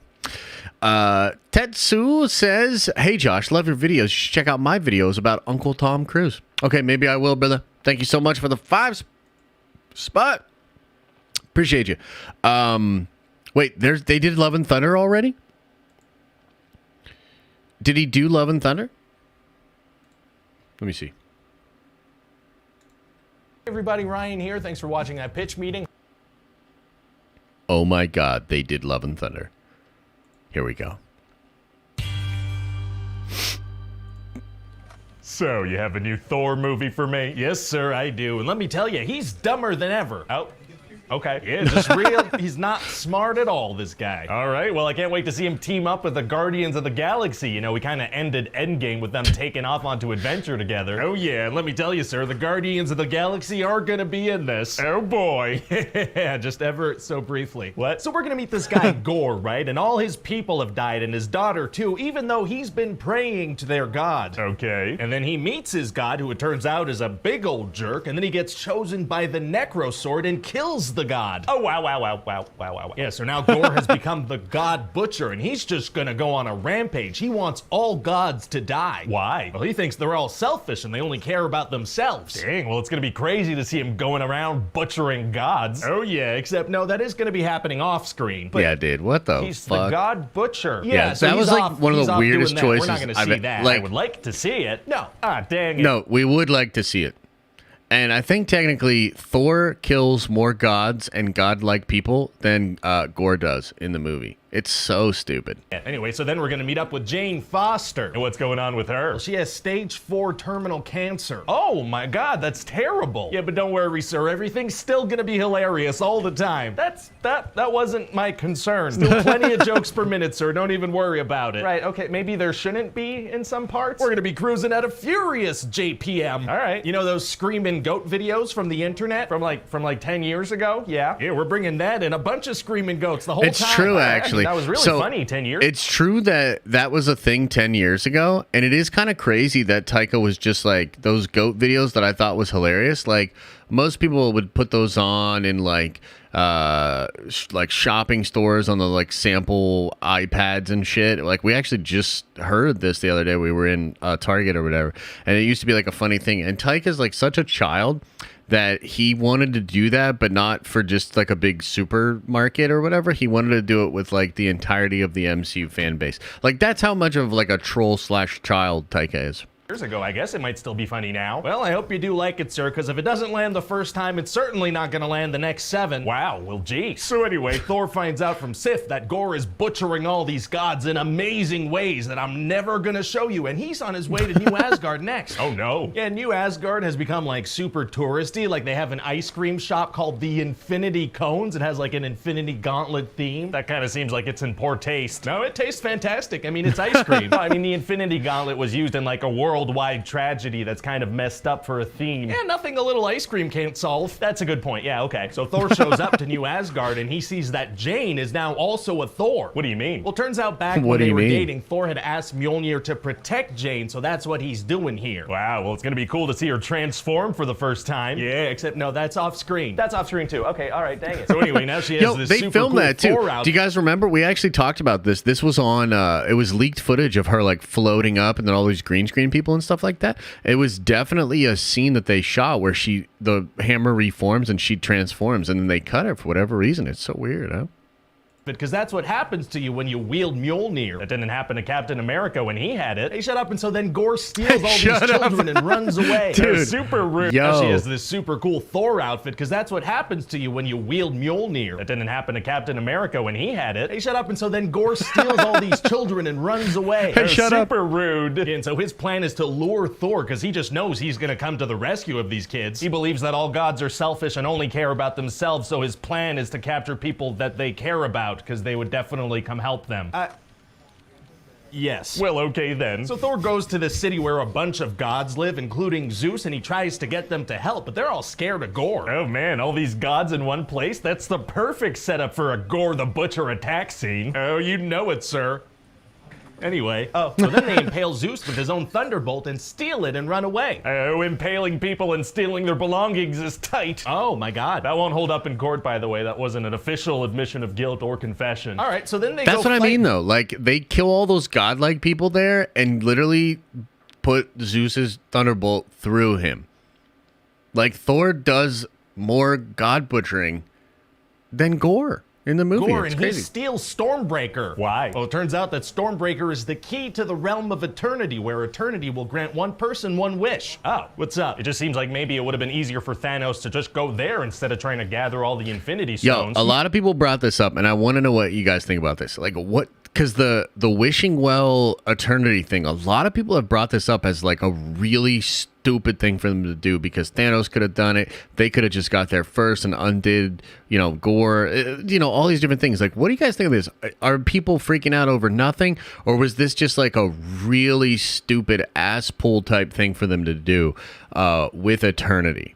Tetsu says, hey, Josh, love your videos. You should check out my videos about Uncle Tom Cruise. Okay, maybe I will, brother. Thank you so much for the 5 spot. Appreciate you. Wait, they did Love and Thunder already? Did he do Love and Thunder? Let me see. Hey everybody, Ryan here. Thanks for watching that pitch meeting. Oh my God, they did Love and Thunder. Here we go. So, you have a new Thor movie for me? Yes, sir, I do. And let me tell you, he's dumber than ever. Oh. Okay. Yeah, just real. He's not smart at all, this guy. All right, well, I can't wait to see him team up with the Guardians of the Galaxy. You know, we kind of ended Endgame with them taking off onto adventure together. Oh, yeah, and let me tell you, sir, the Guardians of the Galaxy are gonna be in this. Oh, boy. Just ever so briefly. What? So we're gonna meet this guy, Gore, right? And all his people have died, and his daughter, too, even though he's been praying to their god. Okay. And then he meets his god, who it turns out is a big old jerk, and then he gets chosen by the Necro Sword and kills the god. Oh, wow. Yeah, so now Gore has become the god butcher, and he's just gonna go on a rampage. He wants all gods to die. Why? Well, he thinks they're all selfish and they only care about themselves. Dang, well, it's gonna be crazy to see him going around butchering gods. Oh, yeah, except no, that is gonna be happening off screen. But yeah, dude, what the he's fuck? the god butcher. Yeah, so that was like off, one of he's the off weirdest doing that. choices We're not gonna I've see that. like- I would like to see it. No. Ah, dang it. No, we would like to see it. And I think technically Thor kills more gods and godlike people than Gore does in the movie. It's so stupid. Anyway, so then we're gonna meet up with Jane Foster. And what's going on with her? Well, she has stage 4 terminal cancer. Oh my God, that's terrible. Yeah, but don't worry, sir. Everything's still gonna be hilarious all the time. That wasn't my concern. Still plenty of jokes per minute, sir. Don't even worry about it. Right, okay, maybe there shouldn't be in some parts. We're gonna be cruising at a furious JPM. All right. You know those screaming goat videos from the internet from like 10 years ago? Yeah. Yeah, we're bringing that in. A bunch of screaming goats the whole time. It's true, actually. That was really funny 10 years. It's true that was a thing 10 years ago, and it is kind of crazy that Taika was just like those goat videos that I thought was hilarious. Like most people would put those on in like shopping stores on the like sample iPads and shit. Like we actually just heard this the other day. We were in Target or whatever, and it used to be like a funny thing. And Taika's like such a child that he wanted to do that, but not for just like a big supermarket or whatever. He wanted to do it with like the entirety of the MCU fan base. Like that's how much of like a troll / child Taika is. Years ago, I guess it might still be funny now. Well, I hope you do like it, sir, because if it doesn't land the first time, it's certainly not going to land the next 7. Wow, well, geez. So anyway, Thor finds out from Sif that Gore is butchering all these gods in amazing ways that I'm never going to show you, and he's on his way to New Asgard next. Oh, no. Yeah, New Asgard has become, like, super touristy. Like, they have an ice cream shop called the Infinity Cones. It has, like, an Infinity Gauntlet theme. That kind of seems like it's in poor taste. No, it tastes fantastic. I mean, it's ice cream. I mean, the Infinity Gauntlet was used in, like, a worldwide tragedy that's kind of messed up for a theme. Yeah, nothing a little ice cream can't solve. That's a good point. Yeah, okay. So Thor shows up to New Asgard and he sees that Jane is now also a Thor. What do you mean? Well, turns out back when they were dating, Thor had asked Mjolnir to protect Jane, so that's what he's doing here. Wow, well, it's gonna be cool to see her transform for the first time. Yeah, except no, that's off screen. That's off screen too. Okay, all right, dang it. So anyway, now she has this they super filmed cool that too. Thor outfit. Do you guys remember? We actually talked about this. This was on, it was leaked footage of her like floating up and then all these green screen people and stuff like that. It was definitely a scene that they shot where the hammer reforms and she transforms and then they cut her for whatever reason. It's so weird, huh? Because that's what happens to you when you wield Mjolnir. That didn't happen to Captain America when he had it. Hey, shut up. And so then Gore steals all these children and runs away. Dude, super rude. Now she has this super cool Thor outfit, because that's what happens to you when you wield Mjolnir. That didn't happen to Captain America when he had it. Hey, shut up. And so then Gore steals all these children and runs away. Hey, shut up. Super rude. And so his plan is to lure Thor, because he just knows he's going to come to the rescue of these kids. He believes that all gods are selfish and only care about themselves, so his plan is to capture people that they care about, because they would definitely come help them. Yes. Well, okay then. So Thor goes to the city where a bunch of gods live, including Zeus, and he tries to get them to help, but they're all scared of Gore. Oh man, all these gods in one place? That's the perfect setup for a Gore the Butcher attack scene. Oh, you know it, sir. Anyway, so then they impale Zeus with his own thunderbolt and steal it and run away. Oh, impaling people and stealing their belongings is tight. Oh my god. That won't hold up in court, by the way. That wasn't an official admission of guilt or confession. All right, so then they That's go what I fight- mean, though. Like, they kill all those godlike people there and literally put Zeus's thunderbolt through him. Like, Thor does more god butchering than Gore in the movie. Gore, It's and he crazy. steals Stormbreaker. Why? Well, it turns out that Stormbreaker is the key to the realm of eternity, where eternity will grant one person one wish. Oh, What's up? it just seems like maybe it would have been easier for Thanos to just go there instead of trying to gather all the Infinity Yo, Stones. a lot of people brought this up, and I want to know what you guys think about this. Like, what? Because the wishing well eternity thing, a lot of people have brought this up as like a really stupid thing for them to do, because Thanos could have done it. They could have just got there first and undid, Gore, all these different things. Like, what do you guys think of this? Are people freaking out over nothing, or was this just like a really stupid ass pull type thing for them to do with eternity?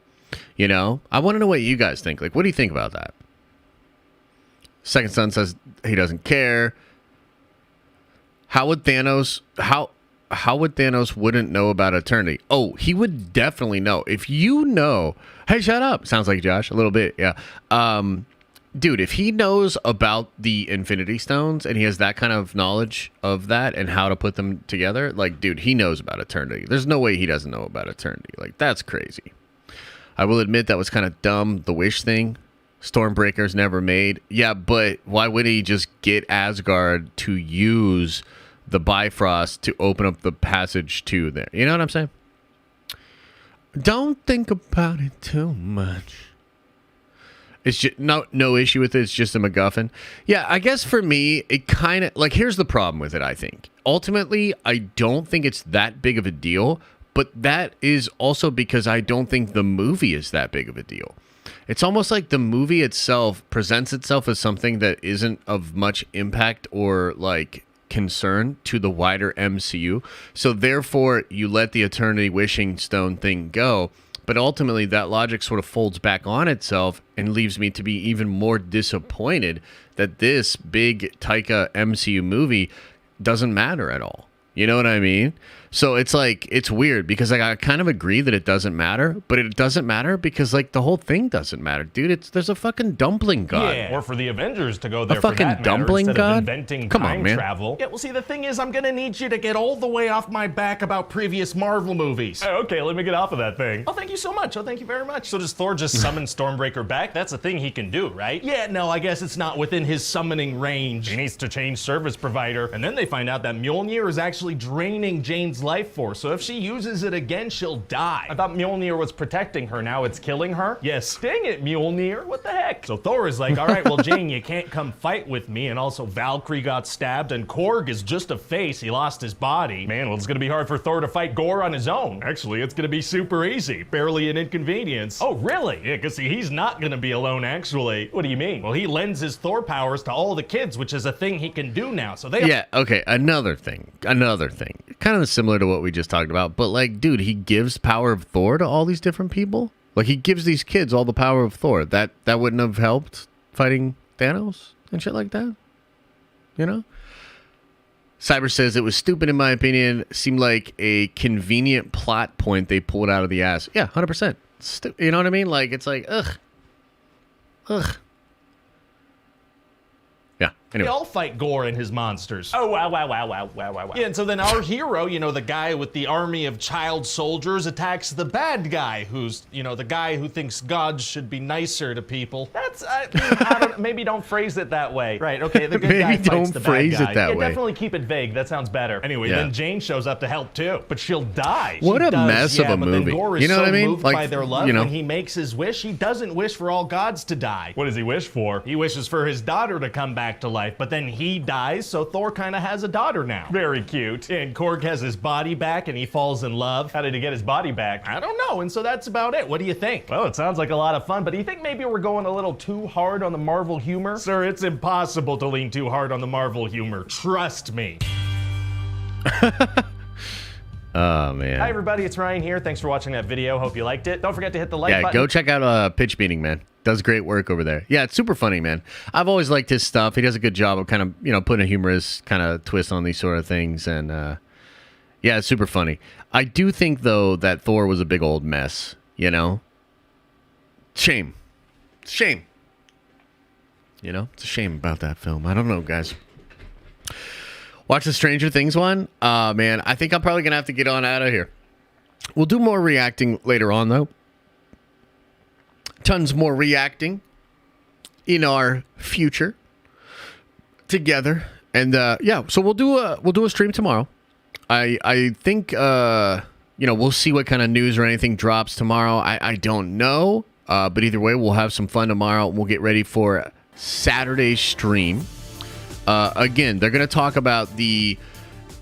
I want to know what you guys think. Like, what do you think about that? Second Son says he doesn't care. How would Thanos wouldn't know about eternity? Oh, he would definitely know. If you know, hey, shut up. Sounds like Josh a little bit. Yeah. Dude, if he knows about the Infinity Stones and he has that kind of knowledge of that and how to put them together, like, dude, he knows about eternity. There's no way he doesn't know about eternity. Like, that's crazy. I will admit that was kind of dumb, the wish thing. Stormbreaker's never made. Yeah, but why would he just get Asgard to use the Bifrost to open up the passage to there? You know what I'm saying? Don't think about it too much. It's just no issue with it. It's just a MacGuffin. Yeah, I guess for me, it kind of like, here's the problem with it. I think ultimately, I don't think it's that big of a deal, but that is also because I don't think the movie is that big of a deal. It's almost like the movie itself presents itself as something that isn't of much impact or like concern to the wider MCU. So therefore, you let the Eternity Wishing Stone thing go. But ultimately, that logic sort of folds back on itself and leaves me to be even more disappointed that this big Taika MCU movie doesn't matter at all. You know what I mean? So it's like, it's weird because like, I kind of agree that it doesn't matter, but it doesn't matter because like the whole thing doesn't matter, dude. There's a fucking dumpling god. Yeah, or for the Avengers to go there A for fucking that matter, dumpling instead god? of inventing Come on, time man. travel. Yeah, well, see, the thing is, I'm gonna need you to get all the way off my back about previous Marvel movies. Oh, okay, let me get off of that thing. Oh, thank you so much. Oh, thank you very much. So does Thor just summon Stormbreaker back? That's a thing he can do, right? Yeah, no, I guess it's not within his summoning range. He needs to change service provider. And then they find out that Mjolnir is actually draining Jane's life force, so if she uses it again, she'll die. I thought Mjolnir was protecting her. Now it's killing her? Yes. Dang it, Mjolnir. What the heck? So Thor is like, all right, well, Jane, you can't come fight with me. And also Valkyrie got stabbed, and Korg is just a face. He lost his body. Man, well, it's gonna be hard for Thor to fight Gore on his own. Actually, it's gonna be super easy. Barely an inconvenience. Oh, really? Yeah, because see, he's not gonna be alone, actually. What do you mean? Well, he lends his Thor powers to all the kids, which is a thing he can do now. So they Yeah, okay, another thing. Kind of similar to what we just talked about, but like, dude, he gives power of Thor to all these different people? Like, he gives these kids all the power of Thor. That wouldn't have helped fighting Thanos and shit like that? You know? Cyber says, it was stupid in my opinion. Seemed like a convenient plot point they pulled out of the ass. Yeah, 100%. You know what I mean? Like, it's like, ugh. Yeah, They anyway. all fight Gore and his monsters. Oh, wow. Yeah, and so then our hero, the guy with the army of child soldiers, attacks the bad guy, who's, the guy who thinks gods should be nicer to people. That's, maybe don't phrase it that way. Right, okay, the good Maybe guy fights don't the bad phrase guy. it that Yeah, way. definitely keep it vague. That sounds better. Anyway, Yeah. then Jane shows up to help too. But she'll die. What a Does, mess yeah, of a but then movie. Gore is You know so what I mean? moved Like, by their love, you know. when he makes his wish, he doesn't wish for all gods to die. What does he wish for? He wishes for his daughter to come back to life, but then he dies, so Thor kind of has a daughter now. Very cute. And Korg has his body back and he falls in love. How did he get his body back? I don't know, and so that's about it. What do you think? Well, it sounds like a lot of fun, but do you think maybe we're going a little too hard on the Marvel humor? Sir, it's impossible to lean too hard on the Marvel humor. Trust me. Oh, man. Hi, everybody. It's Ryan here. Thanks for watching that video. Hope you liked it. Don't forget to hit the like Yeah, button. go check out Pitch Meeting, man. Does great work over there. Yeah, it's super funny, man. I've always liked his stuff. He does a good job of kind of, you know, putting a humorous kind of twist on these sort of things. And, yeah, it's super funny. I do think, though, that Thor was a big old mess, you know? Shame. Shame. You know? It's a shame about that film. I don't know, guys. Watch the Stranger Things one? Man, I think I'm probably going to have to get on out of here. We'll do more reacting later on, though. Tons more reacting in our future together. And, yeah, so we'll do a stream tomorrow. I think, you know, we'll see what kind of news or anything drops tomorrow. I don't know. But either way, we'll have some fun tomorrow. We'll get ready for Saturday's stream. Again, they're going to talk about the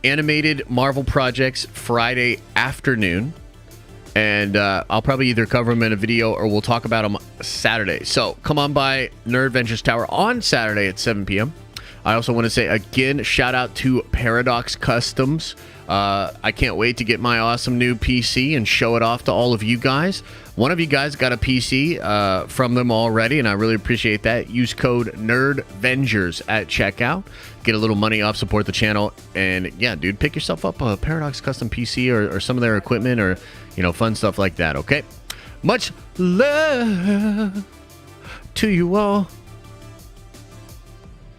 animated Marvel projects Friday afternoon. And I'll probably either cover them in a video or we'll talk about them Saturday. So come on by Nerd Ventures Tower on Saturday at 7 p.m. I also want to say, again, shout out to Paradox Customs. I can't wait to get my awesome new PC and show it off to all of you guys. One of you guys got a PC from them already, and I really appreciate that. Use code NERDVENGERS at checkout. Get a little money off, support the channel. And, yeah, dude, pick yourself up a Paradox Custom PC or some of their equipment or, you know, fun stuff like that, okay? Much love to you all.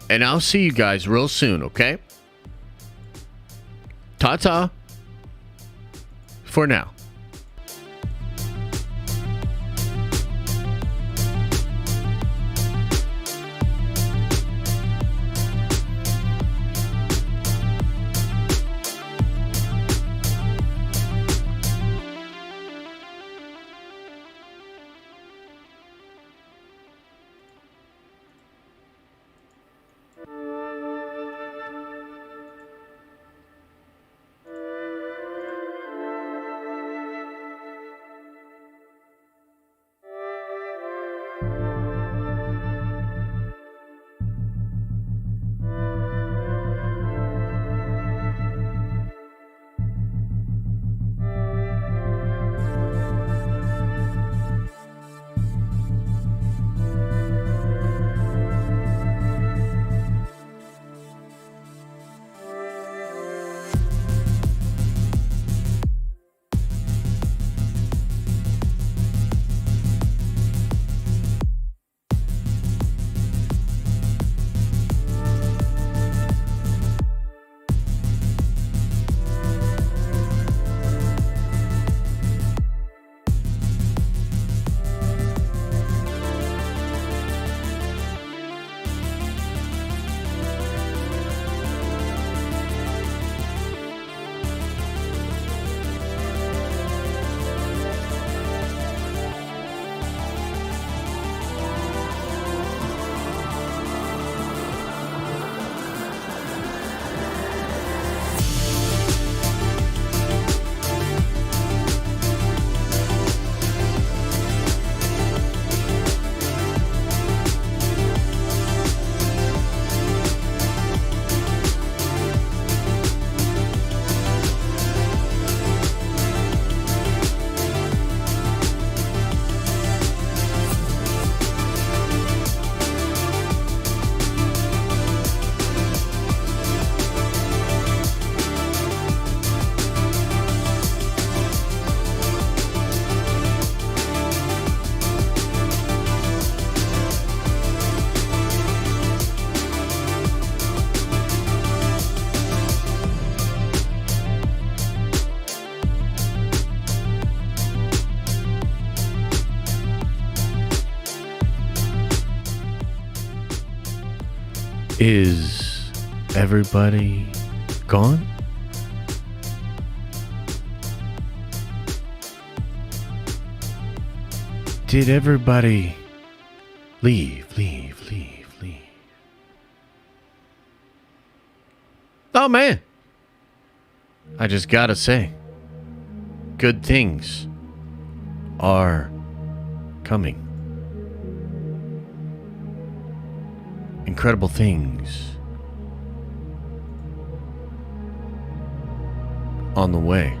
And I'll see you guys real soon, okay? Ta-ta for now. Is everybody gone? Did everybody leave? Oh, man. I just gotta say, good things are coming. Incredible things on the way.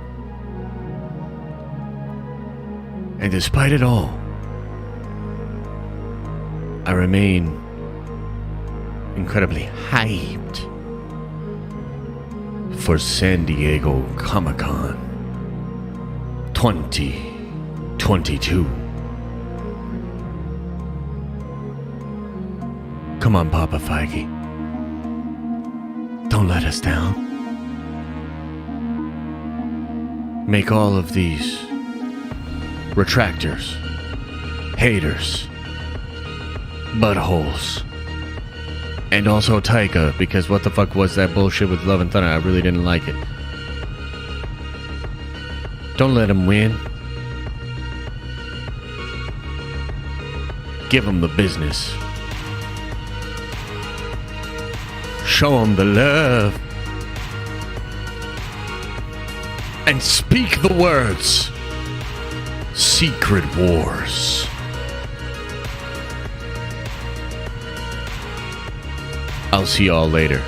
And despite it all, I remain incredibly hyped for San Diego Comic-Con 2022. Come on, Papa Feige. Don't let us down. Make all of these retractors, haters, buttholes, and also Taika, because what the fuck was that bullshit with Love and Thunder? I really didn't like it. Don't let him win. Give him the business. Show him the love. And speak the words. Secret Wars. I'll see y'all later.